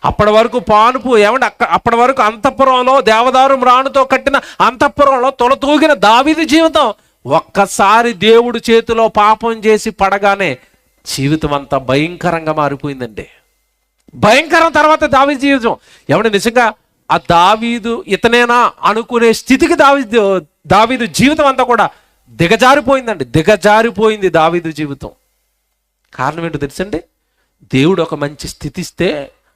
అప్పటి వరకు పానుపు ఏమంటే అప్పటి వరకు అంతఃపురంలో దేవదారు మ్రాణుతో కట్టిన అంతఃపురంలో తొలతూగిన దావీదు జీవితం ఒక్కసారి దేవుడి చేతిలో పాపం చేసి పడగానే జీవితం అంతా భయంకరంగా మారిపోయిందండి. భయంకరం. తర్వాత దావీదు జీవితం ఏమంటే నిజంగా ఆ దావీదు ఇతనేనా అనుకునే స్థితికి దావీదు జీవితం అంతా కూడా దిగజారిపోయిందండి. దిగజారిపోయింది దావీదు జీవితం. కారణం ఏంటో తెలుసండి? దేవుడు ఒక మంచి స్థితి ఇస్తే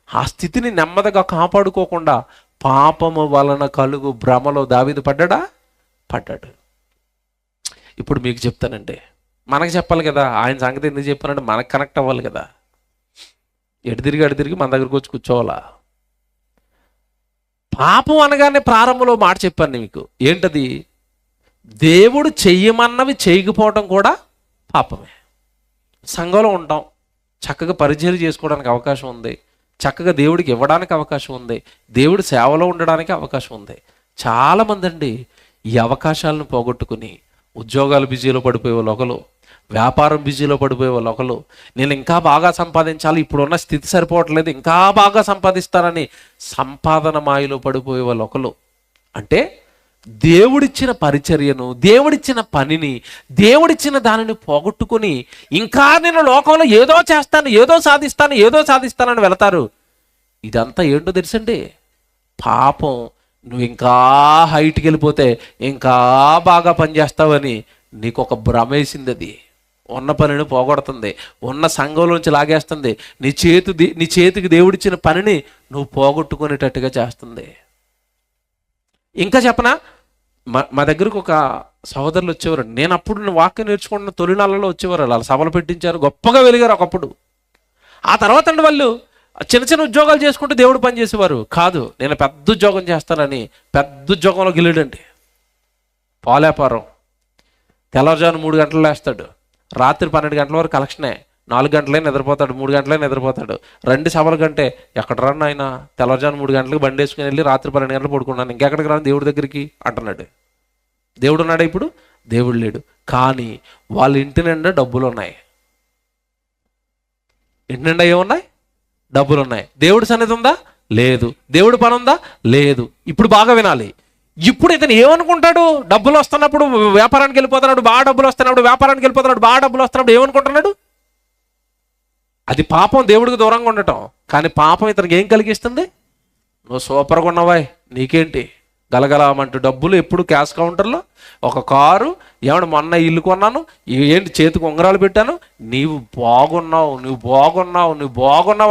ఆ స్థితిని నెమ్మదిగా కాపాడుకోకుండా పాపము వలన కలుగు భ్రమలో దావీదు పడ్డాడు. ఇప్పుడు మీకు చెప్తానండి, మనకు చెప్పాలి కదా, ఆయన సంగతి ఎందుకు చెప్పానంటే మనకు కనెక్ట్ అవ్వాలి కదా. ఎటు తిరిగి మన దగ్గరకు వచ్చి కూర్చోవాలా? పాపం అనగానే ప్రారంభంలో మాట చెప్పాను మీకు. ఏంటది? దేవుడు చెయ్యమన్నవి చేయకపోవటం కూడా పాపమే. సంఘంలో ఉంటాం, చక్కగా పరిచయం చేసుకోవడానికి అవకాశం ఉంది, చక్కగా దేవుడికి ఇవ్వడానికి అవకాశం ఉంది, దేవుడి సేవలో ఉండడానికి అవకాశం ఉంది. చాలామంది అండి ఈ అవకాశాలను పోగొట్టుకుని ఉద్యోగాలు బిజీలో పడిపోయే వాళ్ళు ఒకరు, వ్యాపారం బిజీలో పడిపోయే వాళ్ళు ఒకరు, నేను ఇంకా బాగా సంపాదించాలి, ఇప్పుడున్న స్థితి సరిపోవట్లేదు, ఇంకా బాగా సంపాదిస్తానని సంపాదన మాయలో పడిపోయే వాళ్ళు ఒకరు, అంటే దేవుడిచ్చిన పరిచర్యను, దేవుడిచ్చిన పనిని, దేవుడిచ్చిన దానిని పోగొట్టుకుని ఇంకా నేను లోకంలో ఏదో చేస్తాను, ఏదో సాధిస్తానని వెళతారు. ఇదంతా ఏంటో తెలుసండి, పాపం. నువ్వు ఇంకా హైట్కి వెళ్ళిపోతే ఇంకా బాగా పనిచేస్తావని నీకు ఒక భ్రమేసింది. అది ఉన్న పనిని పోగొడుతుంది, ఉన్న సంఘంలోంచి లాగేస్తుంది, నీ చేతికి దేవుడిచ్చిన పనిని నువ్వు పోగొట్టుకునేటట్టుగా చేస్తుంది. ఇంకా చెప్పనా, మా దగ్గరకు ఒక సహోదరులు వచ్చేవారు. నేను అప్పుడు వాక్యం నేర్చుకుంటున్న తొలినాళ్ళలో వచ్చేవారు. వాళ్ళ సభలు పెట్టించారు, గొప్పగా వెలిగారు ఒకప్పుడు. ఆ తర్వాత అండి వాళ్ళు చిన్న చిన్న ఉద్యోగాలు చేసుకుంటూ దేవుడు పని చేసేవారు కాదు. నేను పెద్ద ఉద్యోగం చేస్తానని పెద్ద ఉద్యోగంలోకి వెళ్ళాడండి. పాల వ్యాపారం. తెల్లవారుజాను 3 గంటలు లేస్తాడు, రాత్రి 12 గంటల వరకు కలెక్షనే, 4 గంటలే నిద్రపోతాడు, 3 గంటలే నిద్రపోతాడు. 2 సభల కంటే ఎక్కడ రాను ఆయన, తెల్లవారుజాను 3 గంటలకు బండి వేసుకుని వెళ్ళి రాత్రి 12 గంటలు పడుకున్నాను, ఇంకెక్కడికి రాను దేవుడి దగ్గరికి అంటున్నాడు. దేవుడు ఉన్నాడా ఇప్పుడు? దేవుడు లేడు. కానీ వాళ్ళ ఇంటి నిండా డబ్బులు ఉన్నాయి. ఇంటి నిండా ఏమున్నాయి? డబ్బులు ఉన్నాయి. దేవుడి సన్నిధి ఉందా? లేదు. దేవుడి పని ఉందా? లేదు. ఇప్పుడు బాగా వినాలి. ఇప్పుడు ఇతను ఏమనుకుంటాడు? డబ్బులు వస్తున్నప్పుడు వ్యాపారానికి వెళ్ళిపోతున్నాడు, బాగా డబ్బులు వస్తున్నప్పుడు వ్యాపారానికి వెళ్ళిపోతున్నాడు, బాగా డబ్బులు వస్తున్నప్పుడు ఏమనుకుంటున్నాడు? అది పాపం, దేవుడికి దూరంగా ఉండటం. కానీ పాపం ఇతనికి ఏం కలిగిస్తుంది? నువ్వు సూపర్గా ఉన్నావాయ్, నీకేంటి గలగలమంటూ డబ్బులు ఎప్పుడు క్యాష్ కౌంటర్లో, ఒక కారు, ఏమన్నా మొన్న ఇల్లు కొన్నాను, ఏంటి చేతికి ఉంగరాలు పెట్టాను, నీవు బాగున్నావు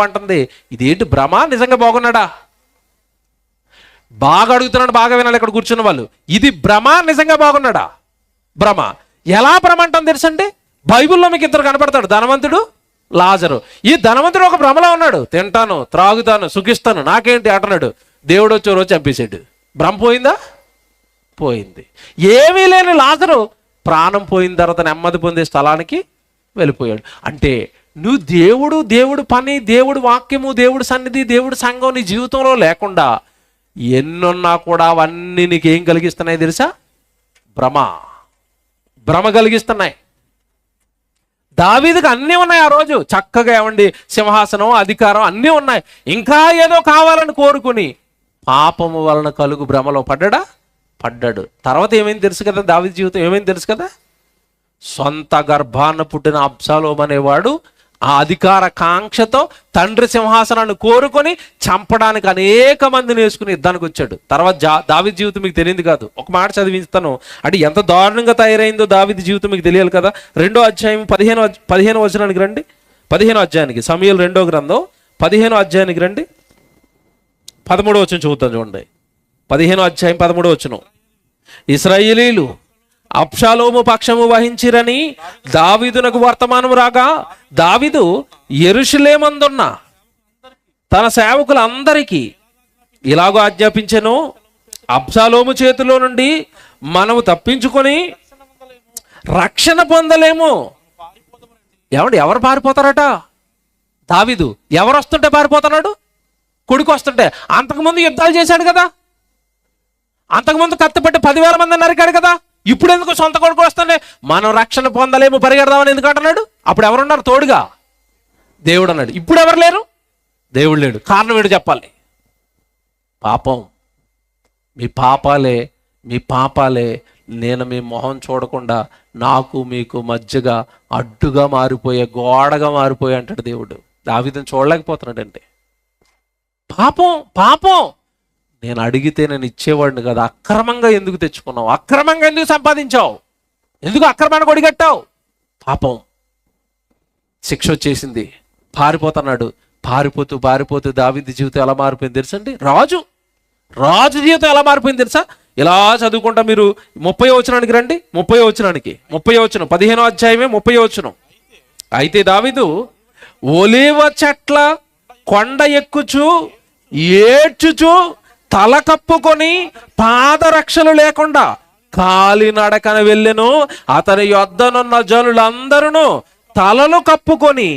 అంటుంది. ఇదేంటి భ్రమ? నిజంగా బాగున్నాడా? బాగా అడుగుతున్నాడు, బాగా వినాలి ఇక్కడ కూర్చున్న వాళ్ళు. ఇది భ్రమ, నిజంగా బాగున్నాడా? భ్రమ. ఎలా భ్రమ అంటాం తెలుసండి? బైబిల్లో మీకు ఇద్దరు కనపడతాడు, ధనవంతుడు, లాజరు. ఈ ధనవంతుడు ఒక భ్రమలో ఉన్నాడు, తింటాను, త్రాగుతాను, సుఖిస్తాను, నాకేంటి అంటున్నాడు. దేవుడు వచ్చే రోజు చంపేశాడు. భ్రమ పోయిందా? పోయింది. ఏమీ లేని లాజరు ప్రాణం పోయిన తర్వాత నెమ్మది పొందే స్థలానికి వెళ్ళిపోయాడు. అంటే నువ్వు దేవుడు పని, దేవుడు వాక్యము, దేవుడి సన్నిధి, దేవుడి సంఘం నీ జీవితంలో లేకుండా ఎన్నున్నా కూడా అవన్నీ నీకేం కలిగిస్తున్నాయి తెలుసా? భ్రమ కలిగిస్తున్నాయి. దావీదుకు అన్నీ ఉన్నాయి. ఆ రోజు చక్కగా ఏమండి సింహాసనం, అధికారం అన్నీ ఉన్నాయి. ఇంకా ఏదో కావాలని కోరుకుని పాపము వలన కలుగు భ్రమలో పడ్డాడు. తర్వాత ఏమైంది తెలుసు కదా? దావీదు జీవితం ఏమైంది తెలుసు కదా? సొంత గర్భాన పుట్టిన అబ్షాలోము అనేవాడు ఆ అధికార కాంక్షతో తండ్రి సింహాసనాన్ని కోరుకొని చంపడానికి అనేక మందిని వేసుకుని యుద్ధానికి వచ్చాడు. తర్వాత దావీదు జీవితం మీకు తెలియదు కాదు. ఒక మాట చదివిస్తాను, అంటే ఎంత దారుణంగా తయారైందో దావీదు జీవితం మీకు తెలియాలి కదా. 2వ అధ్యాయం 15వ వచనానికి రండి. 15వ అధ్యాయానికి, సమూయేలు 2వ గ్రంథం 15వ అధ్యాయానికి రండి. 13వ వచనం చదువుతాను చూడండి. 15వ అధ్యాయం 13వ వచనం. ఇశ్రాయేలీయులు అబ్షాలోము పక్షము వహించిరని దావీదునకు వర్తమానము రాగా, దావీదు యెరూషలేమందున్న తన సేవకులందరికీ ఇలాగో ఆజ్ఞాపించెను, అబ్షాలోము చేతిలో నుండి మనము తప్పించుకొని రక్షణ పొందలేము. ఎవరు పారిపోతారట? దావీదు. ఎవరు వస్తుంటే పారిపోతున్నాడు? కొడుకు వస్తుంటే. అంతకుముందు యుద్ధాలు చేశాడు కదా, అంతకుముందు కత్తిపట్టి 10,000 మంది నరికాడు కదా. ఇప్పుడు ఎందుకు సొంత కొడుకు వస్తుండే? మనం రక్షణ పొందలేము, పరిగెడదామని ఎందుకు అంటున్నాడు? అప్పుడు ఎవరున్నారు తోడుగా? దేవుడు అన్నాడు. ఇప్పుడు ఎవరు లేరు? దేవుడు లేడు. కారణం ఏంటో చెప్పాలి. పాపం. మీ పాపాలే నేను మీ మొహం చూడకుండా నాకు మీకు మధ్యగా అడ్డుగా మారిపోయే, గోడగా మారిపోయే అంటాడు దేవుడు. దావీదుని చూడలేకపోతున్నాడంటే పాపం. నేను అడిగితే నేను ఇచ్చేవాడిని కదా. అక్రమంగా ఎందుకు తెచ్చుకున్నావు? అక్రమంగా ఎందుకు సంపాదించావు? ఎందుకు అక్రమాన్ని కొడిగట్టావు? పాపం. శిక్ష వచ్చేసింది, పారిపోతున్నాడు. పారిపోతూ దావీదు జీవితం ఎలా మారిపోయింది తెలుసండి? రాజు జీవితం ఎలా మారిపోయింది తెలుసా? ఇలా చదువుకుంటా మీరు 30వ వచనానికి రండి. 30వ వచనానికి, 30వ వచనం, 15వ అధ్యాయమే 30వ వచనం. అయితే దావీదు ఒలీవ చెట్ల కొండ ఎక్కుచు ఏడ్చుచు తల కప్పుకొని పాదరక్షలు లేకుండా కాలినడకన వెళ్ళెను. అతని యొద్దనున్న జనులందరూ తలలు కప్పుకొని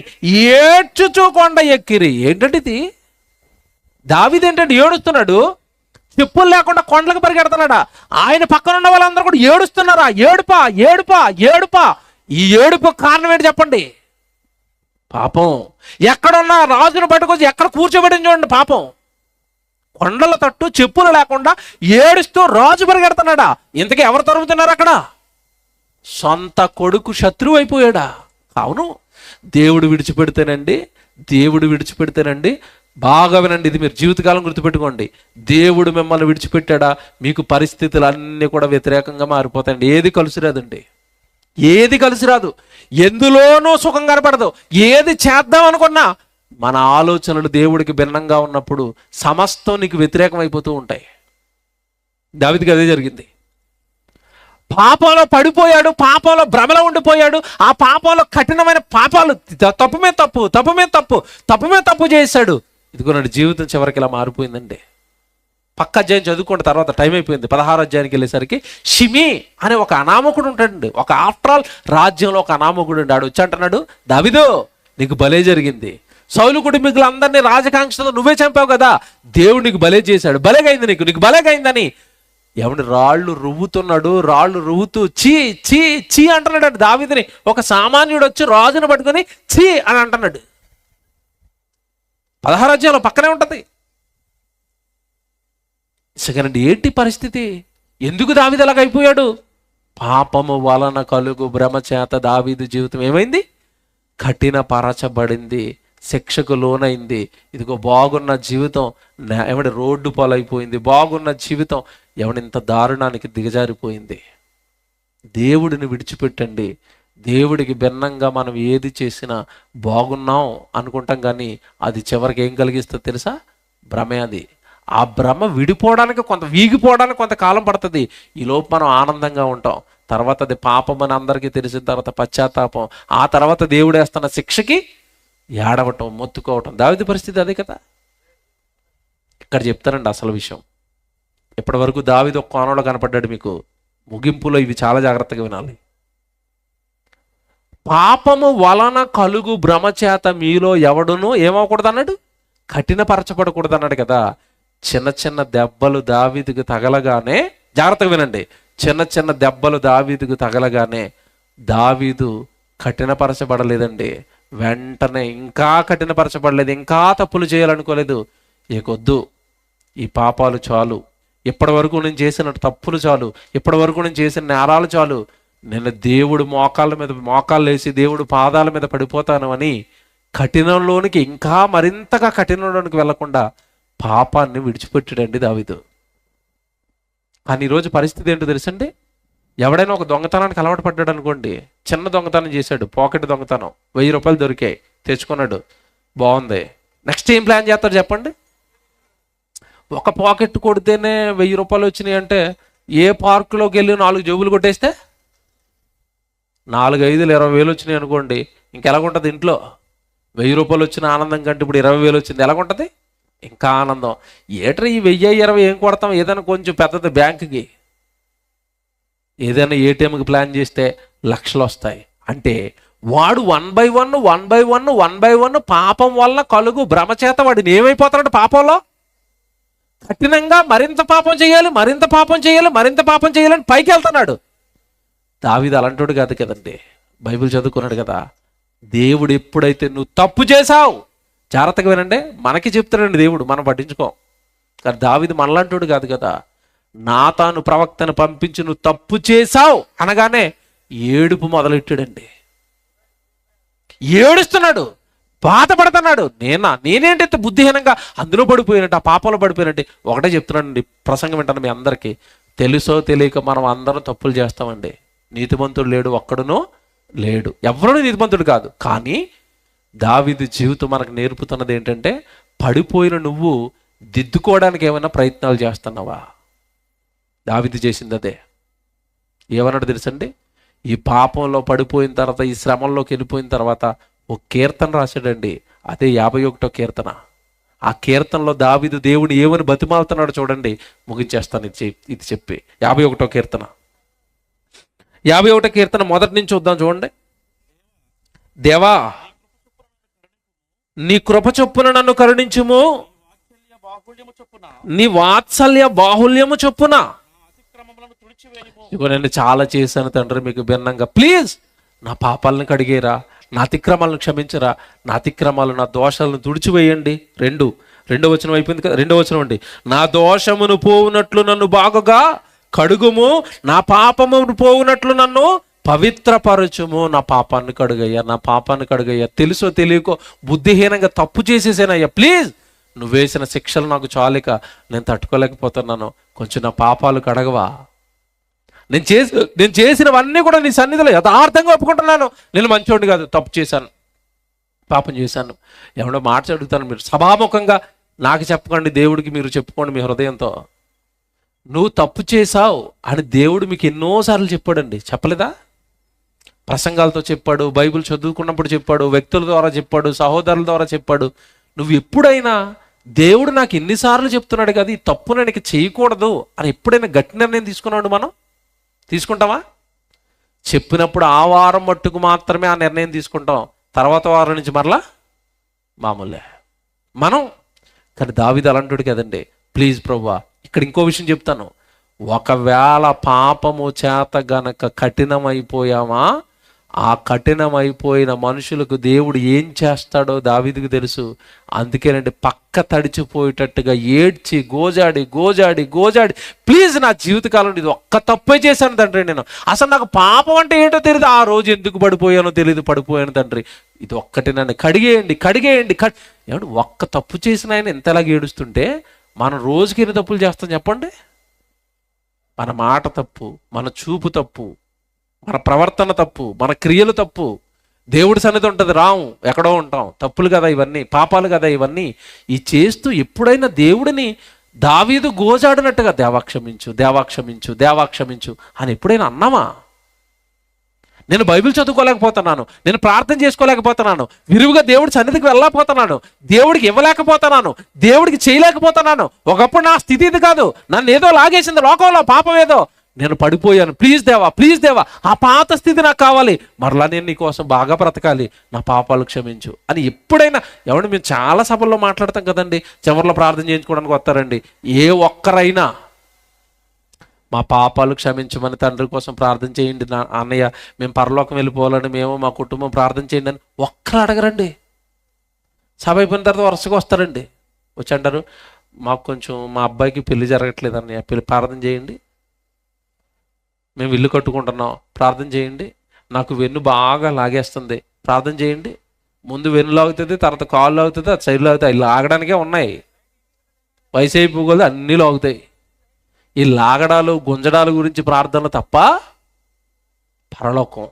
ఏడ్చుచు కొండ ఎక్కిరి. ఏంటంటే ఇది? దావీదు ఏంటంటే ఏడుస్తున్నాడు, చెప్పులు లేకుండా కొండలకు పరిగెడుతున్నాడా? ఆయన పక్కన ఉన్న వాళ్ళందరూ కూడా ఏడుస్తున్నారా? ఏడుపా. ఈ ఏడుపు కారణం ఏంటి చెప్పండి? పాపం. ఎక్కడున్నా రాజును పట్టుకొచ్చి ఎక్కడ కూర్చోబెట్టింది చూడండి. పాపం. కొండల తట్టు చెప్పులు లేకుండా ఏడుస్తూ రాజు పరిగెడుతున్నాడా. ఇంతకీ ఎవరు తరుముతున్నారు అక్కడ? సొంత కొడుకు శత్రువు అయిపోయాడా? అవును. దేవుడు విడిచిపెడితేనండి బాగా వినండి, ఇది మీరు జీవితకాలం గుర్తుపెట్టుకోండి. దేవుడు మిమ్మల్ని విడిచిపెట్టాడా, మీకు పరిస్థితులు అన్నీ కూడా వ్యతిరేకంగా మారిపోతాయండి. ఏది కలిసి రాదు, ఎందులోనూ సుఖం కనపడదు. ఏది చేద్దాం అనుకున్నా మన ఆలోచనలు దేవుడికి భిన్నంగా ఉన్నప్పుడు సమస్తం నీకు వ్యతిరేకం అయిపోతూ ఉంటాయి. దావీదుకి అదే జరిగింది. పాపంలో పడిపోయాడు, పాపంలో భ్రమలో ఉండిపోయాడు. ఆ పాపంలో కఠినమైన పాపాలు, తప్పు మీద తప్పు చేశాడు. ఇదిగోనండి, జీవితం చివరికి ఇలా మారిపోయిందండి. పక్క అధ్యాయం చదువుకుంటే తర్వాత టైం అయిపోయింది. 16 అధ్యాయానికి వెళ్ళేసరికి షిమీ అనే ఒక అనామకుడు ఉంటాడండి. ఒక ఆఫ్టర్ ఆల్ రాజ్యంలో ఒక అనామకుడు ఉండి వచ్చి అంటున్నాడు, దావీదు నీకు భలే జరిగింది, సౌలు కుటుంబీకులందరినీ రాజకాంక్షతో నువ్వే చంపావు కదా, దేవుడు నీకు భలే చేశాడు, భలేగైంది నీకు భలేగైందని ఎవడి రాళ్ళు రువ్వుతూ చీ చీ చీ అంటున్నాడు దావీదుని. ఒక సామాన్యుడు వచ్చి రాజును పట్టుకొని చీ అని అంటున్నాడు. 16 అధ్యాయంలో పక్కనే ఉంటుంది. సెకండ్ ఏంటి పరిస్థితి? ఎందుకు దావీదు అలాగ అయిపోయాడు? పాపము వలన కలుగు భ్రమ చేత దావీదు జీవితం ఏమైంది? కఠినపరచబడింది, శిక్షకు లోనైంది. ఇదిగో బాగున్న జీవితం రోడ్డు పాలైపోయింది. బాగున్న జీవితం ఇంత దారుణానికి దిగజారిపోయింది. దేవుడిని విడిచిపెట్టండి. దేవుడికి భిన్నంగా మనం ఏది చేసినా బాగున్నాం అనుకుంటాం, కానీ అది చివరికి ఏం కలిగిస్తుంది తెలుసా? భ్రమే. అది ఆ భ్రమ విడిపోవడానికి వీగిపోవడానికి కొంతకాలం పడుతుంది. ఈలోపు మనం ఆనందంగా ఉంటాం. తర్వాత అది పాపం అని అందరికీ తెలిసిన తర్వాత పశ్చాత్తాపం, ఆ తర్వాత దేవుడు వేస్తున్న శిక్షకి ఏడవటం, మొత్తుకోవటం. దావీదు పరిస్థితి అదే కదా. ఇక్కడ చెప్తారండి అసలు విషయం. ఇప్పటి వరకు దావీదు ఒక కోణంలో కనపడ్డాడు మీకు. ముగింపులో ఇవి చాలా జాగ్రత్తగా వినాలి. పాపము వలన కలుగు భ్రమ చేత మీలో ఎవడును ఏమవకూడదు అన్నాడు, కఠినపరచబడకూడదు అన్నాడు కదా. చిన్న చిన్న దెబ్బలు దావీదుకు తగలగానే, జాగ్రత్తగా వినండి, చిన్న దెబ్బలు దావీదుకు తగలగానే దావీదు కఠినపరచబడలేదండి. వెంటనే ఇంకా కఠినపరచబడలేదు, ఇంకా తప్పులు చేయాలనుకోలేదు. ఇకొద్దు, ఈ పాపాలు చాలు, ఇప్పటి వరకు నేను చేసిన తప్పులు చాలు, ఇప్పటి వరకు నేను చేసిన నేరాలు చాలు, నేను దేవుడు మోకాళ్ళు వేసి దేవుడు పాదాల మీద పడిపోతాను అని కఠినంలోనికి, ఇంకా మరింతగా కఠినంలోనికి వెళ్లకుండా పాపాన్ని విడిచిపెట్టాడండి దావీదు. కానీ ఈరోజు పరిస్థితి ఏంటో తెలుసండి? ఎవడైనా ఒక దొంగతనానికి అలవాటు పడ్డాడు అనుకోండి, చిన్న దొంగతనం చేశాడు, పాకెట్ దొంగతనం, 1000 రూపాయలు దొరికాయి, తెచ్చుకున్నాడు, బాగుంది. నెక్స్ట్ ఏం ప్లాన్ చేస్తాడు చెప్పండి? ఒక పాకెట్ కొడితేనే 1000 రూపాయలు వచ్చినాయి అంటే ఏ పార్కులోకి వెళ్ళి 4 జేబులు కొట్టేస్తే 4, 5, 20,000 వచ్చినాయి అనుకోండి, ఇంకెలాగుంటుంది ఇంట్లో? 1000 రూపాయలు వచ్చిన ఆనందం కంటే ఇప్పుడు 20,000 వచ్చింది, ఎలాగుంటుంది? ఇంకా ఆనందం. ఏట్రా ఈ 1000, 20 ఏం కొడతాం? ఏదైనా కొంచెం పెద్దది బ్యాంకుకి, ఏదైనా ఏటీఎంకి ప్లాన్ చేస్తే లక్షలు వస్తాయి. అంటే వాడు 1 by 1 పాపం వల్ల కలుగు భ్రమ చేత వాడిని ఏమైపోతాడు? పాపంలో కఠినంగా మరింత పాపం చేయాలని పైకి వెళ్తున్నాడు. దావీదు అలాంటోడు కాదు కదండి, బైబిల్ చదువుకున్నాడు కదా. దేవుడు ఎప్పుడైతే నువ్వు తప్పు చేశావు, జాగ్రత్తగా వినండి, మనకి చెప్తాడండి దేవుడు, మనం పట్టించుకోం. కానీ దావీదు మనలాంటోడు కాదు కదా. నాతాను ప్రవక్తను పంపించి నువ్వు తప్పు చేశావు అనగానే ఏడుపు మొదలెట్టాడండి. ఏడుస్తున్నాడు, బాధపడుతున్నాడు. నేనేంటైతే బుద్ధిహీనంగా అందులో పడిపోయినట్టు, ఆ పాపంలో పడిపోయినట్టు. ఒకటే చెప్తున్నానండి, ప్రసంగం వింటాను మీ అందరికీ. తెలుసో తెలియక మనం అందరం తప్పులు చేస్తామండి. నీతిమంతుడు లేడు, ఒక్కడునో లేడు, ఎవరు నీతిమంతుడు కాదు. కానీ దావీదు జీవితం మనకు నేర్పుతున్నది ఏంటంటే, పడిపోయిన నువ్వు దిద్దుకోవడానికి ఏమైనా ప్రయత్నాలు చేస్తున్నావా? దావీదు చేసింది అదే. ఏమన్నాడు తెలుసండి? ఈ పాపంలో పడిపోయిన తర్వాత, ఈ శ్రమంలోకి వెళ్ళిపోయిన తర్వాత ఒక కీర్తన రాశాడండి. అదే 51వ కీర్తన. ఆ కీర్తనలో దావీదు దేవుడు ఏమని బతిమాలుతున్నాడు చూడండి. ముగించేస్తాను ఇది చెప్పి. 51వ కీర్తన 51వ కీర్తన మొదటి నుంచి చూద్దాం చూడండి. దేవా, నీ కృప చొప్పున నన్ను కరుణించుము, నీ వాత్సల్య బాహుల్యము చొప్పున ఇగో నేను చాలా చేశాను తండ్రి మీకు భిన్నంగా, ప్లీజ్ నా పాపాలను కడిగేరా, నా అతిక్రమాలను క్షమించరా, నా అతిక్రమాలు, నా దోషాలను తుడిచివేయండి. 2, రెండో వచనం అయిపోయింది కదా, రెండో వచనం అండి. నా దోషమును పోవునట్లు నన్ను బాగుగా కడుగుము, నా పాపమును పోవునట్లు నన్ను పవిత్రపరచుము. నా పాపాన్ని కడుగయ్యా, నా పాపాన్ని కడుగయ్యా. తెలుసో తెలియకో బుద్ధిహీనంగా తప్పు చేసేసానయ్యా, ప్లీజ్ నువ్వు వేసిన శిక్షలు నాకు చాలిక నేను తట్టుకోలేకపోతున్నాను, కొంచెం నా పాపాలు కడగవా. నేను చేసినవన్నీ కూడా నీ సన్నిధిలో యథార్థంగా ఒప్పుకుంటున్నాను. నేను మంచోడిని కాదు, తప్పు చేశాను, పాపం చేశాను. ఎవడో మాట అడుగుతాను, మీరు సభాముఖంగా నాకు చెప్పకండి, దేవుడికి మీరు చెప్పుకోండి మీ హృదయంతో. నువ్వు తప్పు చేశావు అని దేవుడు మీకు ఎన్నోసార్లు చెప్పాడండి, చెప్పలేదా? ప్రసంగాలతో చెప్పాడు, బైబిల్ చదువుకున్నప్పుడు చెప్పాడు, వ్యక్తుల ద్వారా చెప్పాడు, సహోదరుల ద్వారా చెప్పాడు. నువ్వు ఎప్పుడైనా దేవుడు నాకు ఎన్నిసార్లు చెప్తున్నాడు కదా ఈ తప్పు నేను ఇక చేయకూడదు అని ఎప్పుడైనా గట్టి నిర్ణయం తీసుకున్నాడు? మనం తీసుకుంటామా? చెప్పినప్పుడు ఆ వారం మట్టుకు మాత్రమే ఆ నిర్ణయం తీసుకుంటాం, తర్వాత వారం నుంచి మరలా మామూలే మనం. కానీ దావీదు అలాంటివాడు కదండి. ప్లీజ్ ప్రభువా, ఇక్కడ ఇంకో విషయం చెప్తాను. ఒకవేళ పాపము చేత గనక కఠినమైపోయామా, ఆ కఠినమైపోయిన మనుషులకు దేవుడు ఏం చేస్తాడో దావీదుకు తెలుసు. అందుకేనండి పక్క తడిచిపోయేటట్టుగా ఏడ్చి గోజాడి గోజాడి గోజాడి, ప్లీజ్ నా జీవితకాలంలో ఇది ఒక్క తప్పే చేశాను తండ్రి, నేను అసలు నాకు పాపం అంటే ఏంటో తెలియదు, ఆ రోజు ఎందుకు పడిపోయానో తెలియదు, పడిపోయాను తండ్రి, ఇది ఒక్కటి నన్ను కడిగేయండి కడిగేయండి. ఏమంటే ఒక్క తప్పు చేసిన ఆయన ఎంతలాగా ఏడుస్తుంటే మనం రోజుకి ఎన్ని తప్పులు చేస్తాం చెప్పండి? మన మాట తప్పు, మన చూపు తప్పు, మన ప్రవర్తన తప్పు, మన క్రియలు తప్పు. దేవుడి సన్నిధి ఉంటుంది, రాము, ఎక్కడో ఉంటాం. తప్పులు కదా ఇవన్నీ, పాపాలు కదా ఇవన్నీ. ఈ చేస్తూ ఎప్పుడైనా దేవుడిని దావీదు గోజాడినట్టుగా దేవా క్షమించు, దేవా క్షమించు, దేవా క్షమించు అని ఎప్పుడైనా అన్నామా? నేను బైబిల్ చదువుకోలేకపోతున్నాను, నేను ప్రార్థన చేసుకోలేకపోతున్నాను, విరివిగా దేవుడి సన్నిధికి వెళ్ళలేకపోతున్నాను, దేవుడికి ఇవ్వలేకపోతున్నాను, దేవుడికి చేయలేకపోతున్నాను. ఒకప్పుడు నా స్థితి ఇది కాదు, నన్ను ఏదో లాగేసింది లోకంలో, పాపం ఏదో, నేను పడిపోయాను, ప్లీజ్ దేవా, ప్లీజ్ దేవా, ఆ పాత స్థితి నాకు కావాలి, మరలా నేను నీ కోసం బాగా బ్రతకాలి, నా పాపాలు క్షమించు అని ఎప్పుడైనా. ఎవరు మేము చాలా సభల్లో మాట్లాడతాం కదండి, చివరిలో ప్రార్థన చేయించుకోవడానికి వస్తారండి. ఏ ఒక్కరైనా మా పాపాలు క్షమించమని తండ్రి కోసం ప్రార్థన చేయండి నా అన్నయ్య, మేము పరలోకం వెళ్ళిపోవాలని మేము మా కుటుంబం ప్రార్థన చేయండి అని ఒక్కరు అడగరండి. సభ అయిపోయిన తర్వాత వరుసగా వస్తారండి, వచ్చి అంటారు మాకు కొంచెం మా అబ్బాయికి పెళ్లి జరగట్లేదు అన్నయ్య, పెళ్లి ప్రార్థన చేయండి, మేము ఇల్లు కట్టుకుంటున్నాం ప్రార్థన చేయండి, నాకు వెన్ను బాగా లాగేస్తుంది ప్రార్థన చేయండి. ముందు వెన్ను లాగుతుంది, తర్వాత కాళ్ళు లాగుతుంది, అది సైడ్ లాగుతాయి. అవి లాగడానికే ఉన్నాయి, వయసు అయిపోగలదు అన్నీ లాగుతాయి. ఈ లాగడాలు గుంజడాల గురించి ప్రార్థనలు తప్ప పరలోకం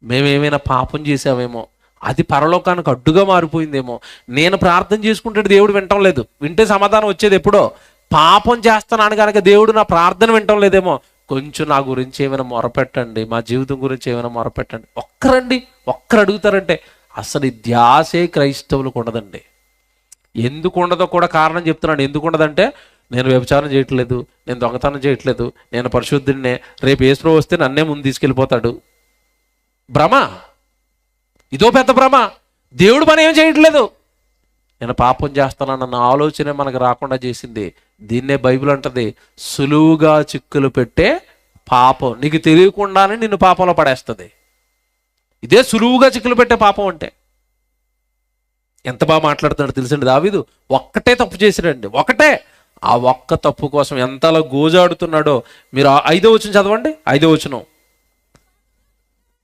మేమేమైనా పాపం చేసామేమో, అది పరలోకానికి అడ్డుగా మారిపోయిందేమో. నేను ప్రార్థన చేసుకుంటే దేవుడు వింటం లేదు, వింటే సమాధానం వచ్చేది ఎప్పుడో. పాపం చేస్తున్నాను కనుక దేవుడు నా ప్రార్థన వింటం లేదేమో. కొంచెం నా గురించి ఏమైనా మొరపెట్టండి, మా జీవితం గురించి ఏమైనా మొరపెట్టండి. ఒక్కరు అడుగుతారంటే అసలు ఈ ధ్యాసే క్రైస్తవులకు ఉండదండి. ఎందుకు ఉండదో కూడా కారణం చెప్తున్నాను. ఎందుకు ఉండదంటే, నేను వ్యభిచారం చేయట్లేదు, నేను దొంగతనం చేయట్లేదు, నేను పరిశుద్ధుడినే, రేపు యేసు వస్తే నన్నే ముందు తీసుకెళ్ళిపోతాడు. భ్రమ, ఇదో పెద్ద భ్రమ. దేవుడు పని ఏం చేయట్లేదు, నేను పాపం చేస్తానన్న ఆలోచనే మనకు రాకుండా చేసింది. దీన్నే బైబిల్ అంటది సులువుగా చిక్కులు పెట్టే పాపం. నీకు తెలియకుండానే నిన్ను పాపంలో పడేస్తుంది. ఇదే సులువుగా చిక్కులు పెట్టే పాపం అంటే. ఎంత బాగా మాట్లాడుతున్నాడు తెలుసండి దావీదు. ఒక్కటే తప్పు చేసిరండి, ఒకటే. ఆ ఒక్క తప్పు కోసం ఎంతలా గోజాడుతున్నాడో మీరు 5వ వచనం చదవండి. 5వ వచనం,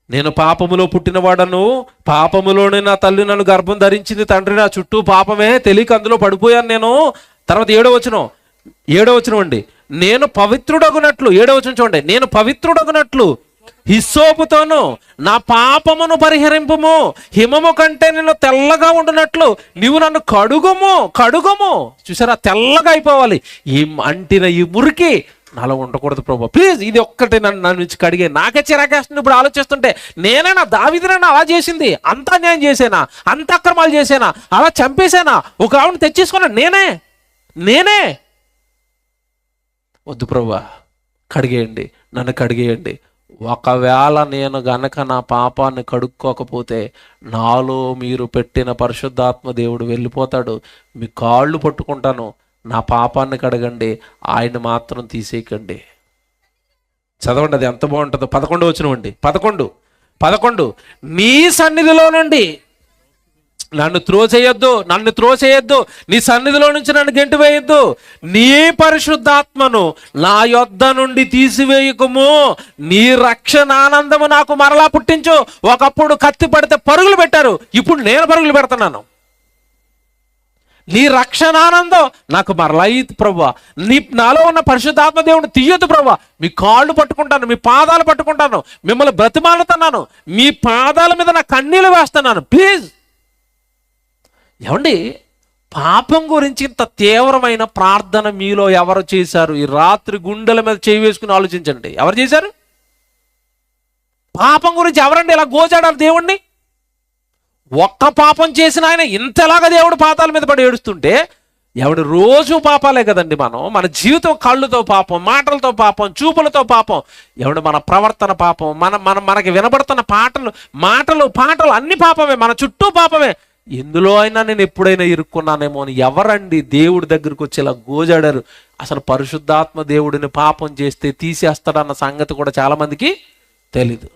నేను పాపములో పుట్టినవాడను, పాపములోనే నా తల్లి నన్ను గర్భం ధరించింది, తండ్రి నా చుట్టూ పాపమే, తెలియక అందులో పడిపోయాను నేను. తర్వాత 7వ వచనం అండి, నేను పవిత్రుడగునట్లు, 7వ వచనం చూడండి, నేను పవిత్రుడగునట్లు హిస్సోపుతోను నా పాపమును పరిహరింపుము, హిమము కంటే నేను తెల్లగా ఉండునట్లు నీవు నన్ను కడుగుము. చూసారా, తెల్లగా అయిపోవాలి. ఈ అంటిన ఈ మురికి నాలో ఉండకూడదు ప్రభు, ప్లీజ్ ఇది ఒక్కటి నన్ను నుంచి కడిగే. నాకే చిరాకేస్తుంది ఇప్పుడు ఆలోచిస్తుంటే. నేనైనా దావీదునైనా అలా చేసింది? అంత అన్యాయం చేసేనా, అంత అక్రమాలు చేసేనా, అలా చంపేసేనా, ఒక ఆవిడని తెచ్చేసుకున్నా నేనే? వద్దు ప్రభు, కడిగేయండి, నన్ను కడిగేయండి. ఒకవేళ నేను గనక నా పాపాన్ని కడుక్కోకపోతే నాలో మీరు పెట్టిన పరిశుద్ధాత్మ దేవుడు వెళ్ళిపోతాడు. మీ కాళ్ళు పట్టుకుంటాను, నా పాపాన్ని కడగండి, ఆయన మాత్రం తీసేయకండి. చదవండి, అది ఎంత బాగుంటుందో. 11వ వచనం అండి, 11 నీ సన్నిధిలో నుండి నన్ను త్రోసేయొద్దు, నీ సన్నిధిలో నుంచి నన్ను గెంటి వేయొద్దు, నీ పరిశుద్ధాత్మను నా యొద్ద నుండి తీసివేయకుము, నీ రక్షణ ఆనందము నాకు మరలా పుట్టించు. ఒకప్పుడు కత్తి పడితే పరుగులు పెట్టారు, ఇప్పుడు నేను పరుగులు పెడుతున్నాను. నీ రక్షణ ఆనందం నాకు మరలా ఇయ్యదు ప్రభువా, నాలో ఉన్న పరిశుద్ధాత్మ దేవుడిని తీయొద్దు ప్రభువా. మీ కాళ్ళు పట్టుకుంటాను, మీ పాదాలు పట్టుకుంటాను, మిమ్మల్ని బ్రతిమాలుతున్నాను, మీ పాదాల మీద నా కన్నీళ్ళు వేస్తున్నాను, ప్లీజ్. ఏమండి, పాపం గురించి ఇంత తీవ్రమైన ప్రార్థన మీలో ఎవరు చేశారు? ఈ రాత్రి గుండెల మీద చేయి వేసుకుని ఆలోచించండి, ఎవరు చేశారు? పాపం గురించి ఎవరండి ఇలా గోచాడారు దేవుణ్ణి? ఒక్క పాపం చేసిన ఆయన ఇంతలాగా దేవుడు పాతాల మీద పడి ఏడుస్తుంటే, ఎవడు రోజు పాపాలే కదండి. మన జీవితం కళ్ళుతో పాపం, మాటలతో పాపం, చూపులతో పాపం, ఎవడు మన ప్రవర్తన పాపం, మనకి వినబడుతున్న పాటలు అన్ని పాపమే, మన చుట్టూ పాపమే. ఎందులో అయినా నేను ఎప్పుడైనా ఇరుక్కున్నానేమో అని ఎవరండి దేవుడి దగ్గరికి వచ్చి ఇలా గోజాడారు? అసలు పరిశుద్ధాత్మ దేవుడిని పాపం చేస్తే తీసేస్తాడన్న సంగతి కూడా చాలా మందికి తెలీదు.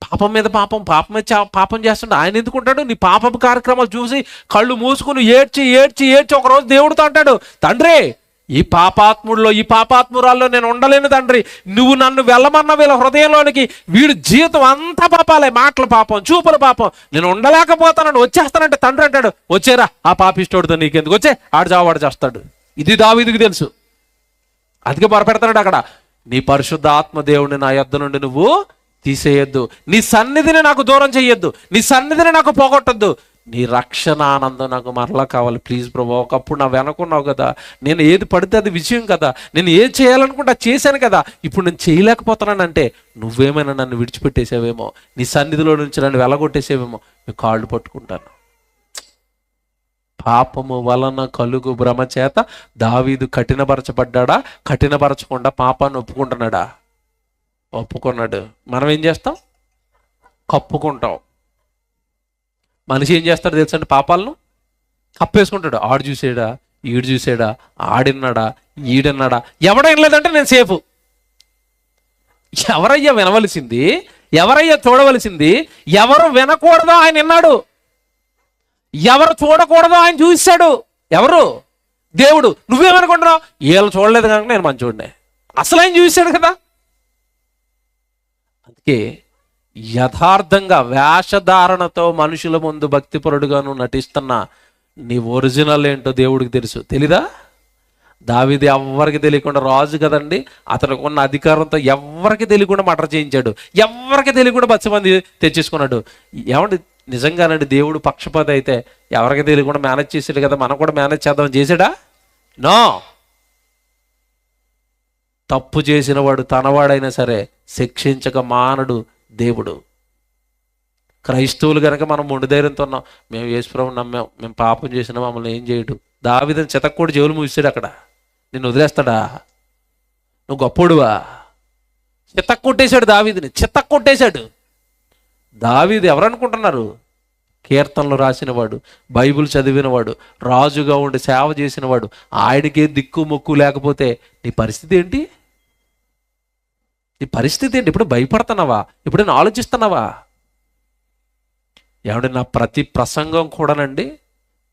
పాపం మీద పాపం చేస్తుంటే ఆయన ఎందుకుంటాడు? నీ పాపపు కార్యక్రమాలు చూసి కళ్ళు మూసుకుని ఏడ్చి ఒకరోజు దేవుడితో అంటాడు, తండ్రి ఈ పాపాత్మురాల్లో నేను ఉండలేను తండ్రి, నువ్వు నన్ను వెళ్ళమన్న వీళ్ళ హృదయంలోనికి, వీడు జీవితం అంతా పాపాలే, మాటల పాపం, చూపుల పాపం, నేను ఉండలేకపోతానని వచ్చేస్తానంటే తండ్రి అంటాడు, వచ్చేరా ఆ పాపిష్టోడితో నీకెందుకు, వచ్చే ఆడు చేస్తాడు. ఇది దావీదుకు తెలుసు, అందుకే మొరపెడతాడు అక్కడ, నీ పరిశుద్ధ ఆత్మ దేవుడిని నా యొద్ద నుండి నువ్వు తీసేయొద్దు, నీ సన్నిధిని నాకు దూరం చేయొద్దు, నీ సన్నిధిని నాకు పోగొట్టద్దు, నీ రక్షణ ఆనందం నాకు మరలా కావాలి ప్లీజ్ ప్రభు. ఒకప్పుడు నా వెనకున్నావు కదా, నేను ఏది పడితే అది విజయం కదా, నేను ఏది చేయాలనుకుంటే అది చేశాను కదా, ఇప్పుడు నేను చేయలేకపోతున్నానంటే నువ్వేమైనా నన్ను విడిచిపెట్టేసావేమో, నీ సన్నిధిలో నుంచి నన్ను వెళ్ళగొట్టేసేవేమో, నీ కాళ్ళు పట్టుకుంటాను. పాపము వలన కలుగు భ్రమ చేత దావీదు కఠినపరచబడ్డా? కఠినపరచకుండా పాపాన్ని ఒప్పుకుంటున్నాడా? ఒప్పుకున్నాడు. మనం ఏం చేస్తాం? కప్పుకుంటాం. మనిషి ఏం చేస్తాడు తెలుసండి? పాపాలను కప్పేసుకుంటాడు. ఆడు చూసాడా, ఈడు చూసాడా, ఆడిన్నాడా, ఈడన్నాడా, ఎవడేం లేదంటే నేను సేఫ్. ఎవరయ్యా వినవలసింది, ఎవరయ్యా చూడవలసింది, ఎవరు వినకూడదో ఆయన విన్నాడు, ఎవరు చూడకూడదో ఆయన చూశాడు. ఎవరు? దేవుడు. నువ్వేమనుకుంటున్నావు? వీళ్ళు చూడలేదు కనుక నేను మంచోడినే, అసలు ఆయన చూశాడు కదా. అందుకే యథార్థంగా వేషధారణతో మనుషుల ముందు భక్తిపరుడుగాను నటిస్తున్నా నీ ఒరిజినల్ ఏంటో దేవుడికి తెలుసు. తెలీదా? దావీదు ఎవ్వరికి తెలియకుండా రాజు కదండి, అతనికి ఉన్న అధికారంతో ఎవ్వరికి తెలియకుండా మర్డర్ చేయించాడు, ఎవ్వరికి తెలియకుండా బచ్చమంది తెచ్చేసుకున్నాడు. ఏమంటే నిజంగానండి దేవుడు పక్షపాతి అయితే ఎవరికి తెలియకుండా మేనేజ్ చేసాడు కదా, మనం కూడా మేనేజ్ చేద్దామని చేశాడా? నో. తప్పు చేసిన వాడు తనవాడైనా సరే శిక్షించక మానడు దేవుడు. క్రైస్తవులు కనుక మనం మొండి ధైర్యంతో ఉన్నాం, మేము యేసుప్రభువుని నమ్మాం, మేము పాపం చేసినా మమ్మల్ని ఏం చేయడు. దావీదుని చితక్కోడి జైలు మూసాడు. అక్కడ నిన్ను వదిలేస్తాడా? నువ్వు గొప్పోడువా? చితక్కొట్టేశాడు దావీదుని, చితక్కొట్టేశాడు. దావీదు ఎవరనుకుంటున్నారు? కీర్తనలు రాసినవాడు, బైబిల్ చదివినవాడు, రాజుగా ఉండి సేవ చేసినవాడు. ఆయనకే దిక్కు మొక్కు లేకపోతే నీ పరిస్థితి ఏంటి? నీ పరిస్థితి ఏంటి? ఇప్పుడు భయపడుతున్నావా? ఇప్పుడు నేను ఆలోచిస్తున్నావా? ఏమంటే నా ప్రతి ప్రసంగం కూడానండి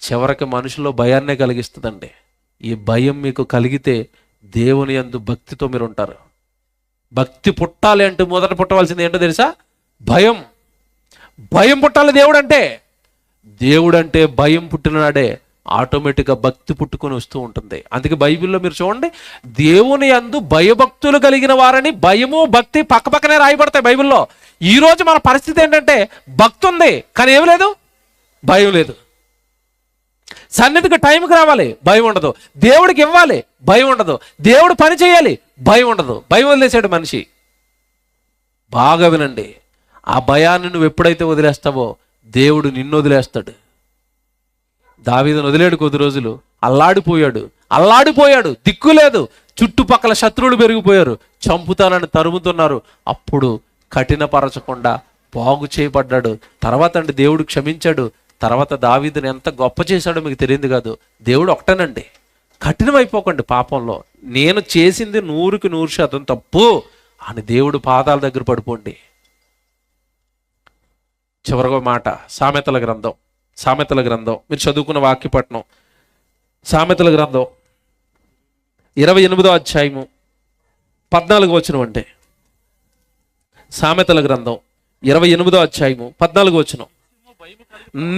చివరికి మనుషుల్లో భయాన్నే కలిగిస్తుందండి. ఈ భయం మీకు కలిగితే దేవుని యందు భక్తితో మీరు ఉంటారు. భక్తి పుట్టాలి అంటే మొదట పుట్టవలసింది ఏంటో తెలుసా? భయం. భయం పుట్టాలి దేవుడు అంటే భయం పుట్టినాడే ఆటోమేటిక్గా భక్తి పుట్టుకొని వస్తూ ఉంటుంది. అందుకే బైబిల్లో మీరు చూడండి, దేవుని యందు భయభక్తులు కలిగిన వారని భయము భక్తి పక్కపక్కనే రాయబడతాయి బైబిల్లో. ఈరోజు మన పరిస్థితి ఏంటంటే భక్తి ఉంది కానీ ఏమి లేదు, భయం లేదు. సన్నిధికి టైంకి రావాలి, భయం ఉండదు. దేవుడికి ఇవ్వాలి, భయం ఉండదు. దేవుడు పని చేయాలి, భయం ఉండదు. భయం వదిలేశాడు మనిషి. బాగా వినండి, ఆ భయాన్ని నువ్వు ఎప్పుడైతే వదిలేస్తావో దేవుడు నిన్ను వదిలేస్తాడు. దావీదును వదిలేడు. కొద్ది రోజులు అల్లాడిపోయాడు, దిక్కు లేదు. చుట్టుపక్కల శత్రువులు పెరిగిపోయారు, చంపుతానని తరుముతున్నారు. అప్పుడు కఠినపరచకుండా బాగు చేయబడ్డాడు. తర్వాత అంటే దేవుడు క్షమించాడు. తర్వాత దావీదుని ఎంత గొప్ప చేశాడో మీకు తెలియదు కాదు. దేవుడు ఒకటేనండి, కఠినమైపోకండి పాపంలో. నేను చేసింది 100కి 100% తప్పు అని దేవుడు పాదాల దగ్గర పడిపోండి. చివరగా మాట, సామెతల గ్రంథం మీరు చదువుకున్న వాక్యపట్నం, సామెతల గ్రంథం 28వ అధ్యాయము 14వ వచనం. అంటే సామెతల గ్రంథం 28వ అధ్యాయము 14వ వచనం,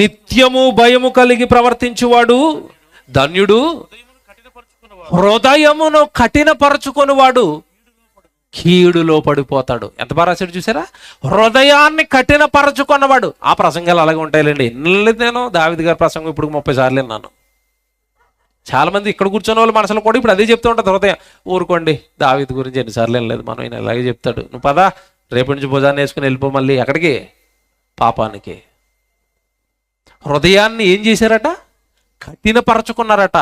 నిత్యము భయము కలిగి ప్రవర్తించువాడు ధన్యుడు, హృదయమును కఠినపరచుకొనివాడు కీడులో పడిపోతాడు. ఎంత బాగా రాశాడు చూసారా? హృదయాన్ని కఠినపరచుకున్నవాడు. ఆ ప్రసంగాలు అలాగే ఉంటాయిలేండి. నేను దావీదు గారి ప్రసంగం ఇప్పుడు 30 సార్లు విన్నాను. చాలా మంది ఇక్కడ కూర్చున్న వాళ్ళు మనసులో కూడా ఇప్పుడు అదే చెప్తూ ఉంటుంది. హృదయం ఊరుకోండి, దావీదు గురించి ఎన్నిసార్లు వినలేదు మనం, ఆయన అలాగే చెప్తాడు. నువ్వు పదా, రేపటి నుంచి భుజాన్ని వేసుకుని వెళ్ళిపో, మళ్ళీ ఎక్కడికి? పాపానికి. హృదయాన్ని ఏం చేశారట? కఠినపరచుకున్నారట.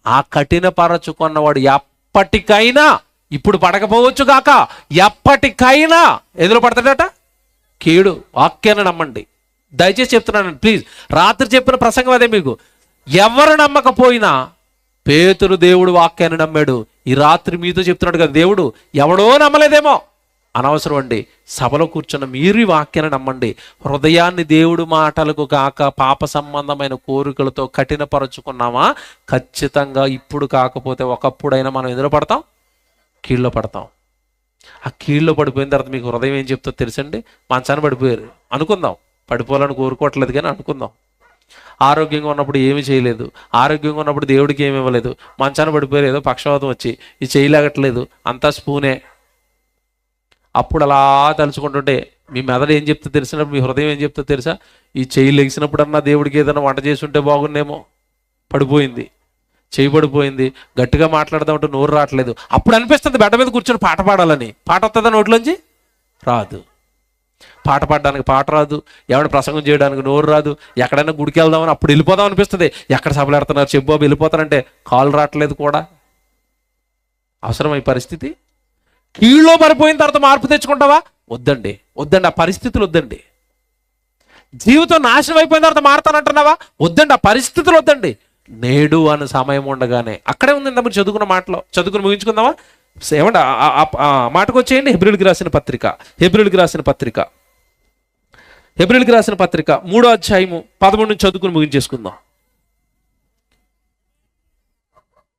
ఆ కఠినపరచుకున్నవాడు ఎప్పటికైనా, ఇప్పుడు పడకపోవచ్చు కాక ఎప్పటికైనా ఎదురు పడతాడట కీడు. వాక్యాన్ని నమ్మండి, దయచేసి చెప్తున్నాను ప్లీజ్. రాత్రి చెప్పిన ప్రసంగం అదే మీకు. ఎవరు నమ్మకపోయినా పేతురు దేవుడు వాక్యాన్ని నమ్మాడు. ఈ రాత్రి మీతో చెప్తున్నాడు కదా దేవుడు, ఎవడో నమ్మలేదేమో అనవసరం అండి. సభలో కూర్చున్న మీరు ఈ వాక్యాన్ని నమ్మండి. హృదయాన్ని దేవుడు మాటలకు కాక పాప సంబంధమైన కోరికలతో కఠినపరచుకున్నామా, ఖచ్చితంగా ఇప్పుడు కాకపోతే ఒకప్పుడైనా మనం ఎదురు పడతాం, కీళ్ళలో పడతాం. ఆ కీళ్ళలో పడిపోయిన తర్వాత మీకు హృదయం ఏం చెప్తుందో తెలుసండి? మంచాన్ని పడిపోయారు అనుకుందాం, పడిపోవాలని కోరుకోవట్లేదు కానీ అనుకుందాం. ఆరోగ్యంగా ఉన్నప్పుడు ఏమి చేయలేదు, ఆరోగ్యంగా ఉన్నప్పుడు దేవుడికి ఏమి ఇవ్వలేదు, మంచాన్ని పడిపోయారు, ఏదో పక్షవాతం వచ్చి ఇది చేయలేగట్లేదు, అంతా స్పూనే. అప్పుడు అలా తలుచుకుంటుంటే మీ మెదడు ఏం చెప్తే తెలిసినప్పుడు మీ హృదయం ఏం చెప్తే తెలుసా? ఈ చెయ్యి లెగిసినప్పుడన్నా దేవుడికి ఏదైనా వంట చేసి ఉంటే బాగున్నేమో, పడిపోయింది, చెయ్యి పడిపోయింది, గట్టిగా మాట్లాడదామంటే నోరు రావట్లేదు. అప్పుడు అనిపిస్తుంది బెడ్డ మీద కూర్చొని పాట పాడాలని. పాట వస్తుందా నోట్లోంచి? రాదు. పాట పాడడానికి పాట రాదు, ఎవడ ప్రసంగం చేయడానికి నోరు రాదు. ఎక్కడైనా గుడికి వెళ్దామని అప్పుడు వెళ్ళిపోదాం అనిపిస్తుంది. ఎక్కడ సభలు పెడుతున్నారు చెప్పు బాబు, వెళ్ళిపోతారంటే కాలు రావట్లేదు కూడా. అవసరమై పరిస్థితి. కీళ్ళలో పడిపోయిన తర్వాత మార్పు తెచ్చుకుంటావా? వద్దండి, వద్దండి, ఆ పరిస్థితులు వద్దండి. జీవితం నాశనం అయిపోయిన తర్వాత మారుతానంటున్నావా? వద్దండి, ఆ పరిస్థితులు వద్దండి. నేడు అనే సమయం ఉండగానే అక్కడే ఉంది. మీరు చదువుకున్న మాటలో చదువుకుని ముగించుకుందామా? ఏమంటే ఆ మాటకు వచ్చేయండి. హెబ్రీయులకు రాసిన పత్రిక 3వ అధ్యాయము 13 నుంచి చదువుకుని ముగించేసుకుందాం.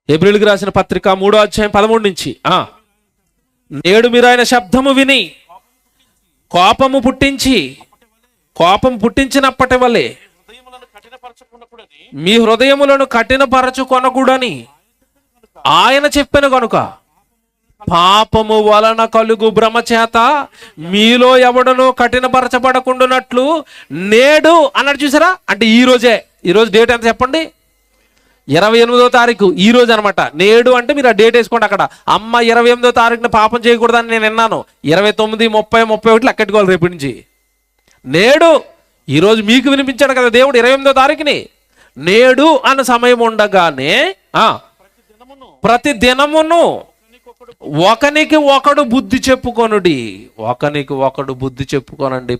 హెబ్రీయులకు రాసిన పత్రిక 3వ అధ్యాయం 13 నుంచి. నేడు మీరు ఆయన శబ్దము విని కోపము పుట్టించినప్పటి వలె మీ హృదయములను కఠినపరచుకొనకూడని ఆయన చెప్పిన కనుక, పాపము వలన కలుగు భ్రమ చేత మీలో ఎవడనో కఠినపరచబడకుండానట్లు నేడు అన్నాడు. చూసారా? అంటే ఈరోజు డేట్ ఎంత చెప్పండి? 28వ తారీఖు, ఈ రోజు అనమాట. నేడు అంటే మీరు ఆ డేట్ వేసుకోండి అక్కడ. అమ్మ 28వ తారీఖున పాపం చేయకూడదని నేను విన్నాను. 29, 30, 31 లెక్కెట్టుకోవాలి రేపు నుంచి. నేడు ఈరోజు మీకు వినిపించాడు కదా దేవుడు 28వ తారీఖుని. నేడు అన్న సమయం ఉండగానే ప్రతి దినమును ఒకనికి ఒకడు బుద్ధి చెప్పుకొనండి.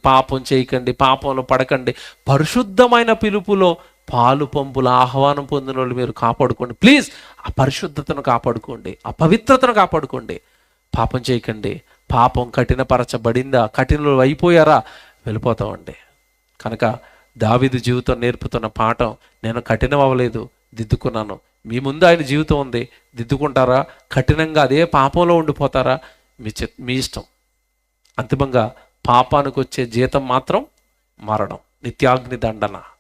పాపం చేయకండి, పాపంలో పడకండి. పరిశుద్ధమైన పిలుపులో పాలు పంపుల ఆహ్వానం పొందిన వాళ్ళు మీరు కాపాడుకోండి. ప్లీజ్ ఆ పరిశుద్ధతను కాపాడుకోండి, ఆ పవిత్రతను కాపాడుకోండి. పాపం చేయకండి. పాపం కఠినపరచబడిందా? కఠినలు అయిపోయారా? వెళ్ళిపోతామండి. కనుక దావీదు జీవితం నేర్పుతున్న పాఠం, నేను కఠినం అవ్వలేదు, దిద్దుకున్నాను. మీ ముందు ఆయన జీవితం ఉంది, దిద్దుకుంటారా? కఠినంగా అదే పాపంలో ఉండిపోతారా? మీ ఇష్టం. అంతిమంగా పాపానికి వచ్చే జీతం మాత్రం మరణం, నిత్యాగ్ని దండన.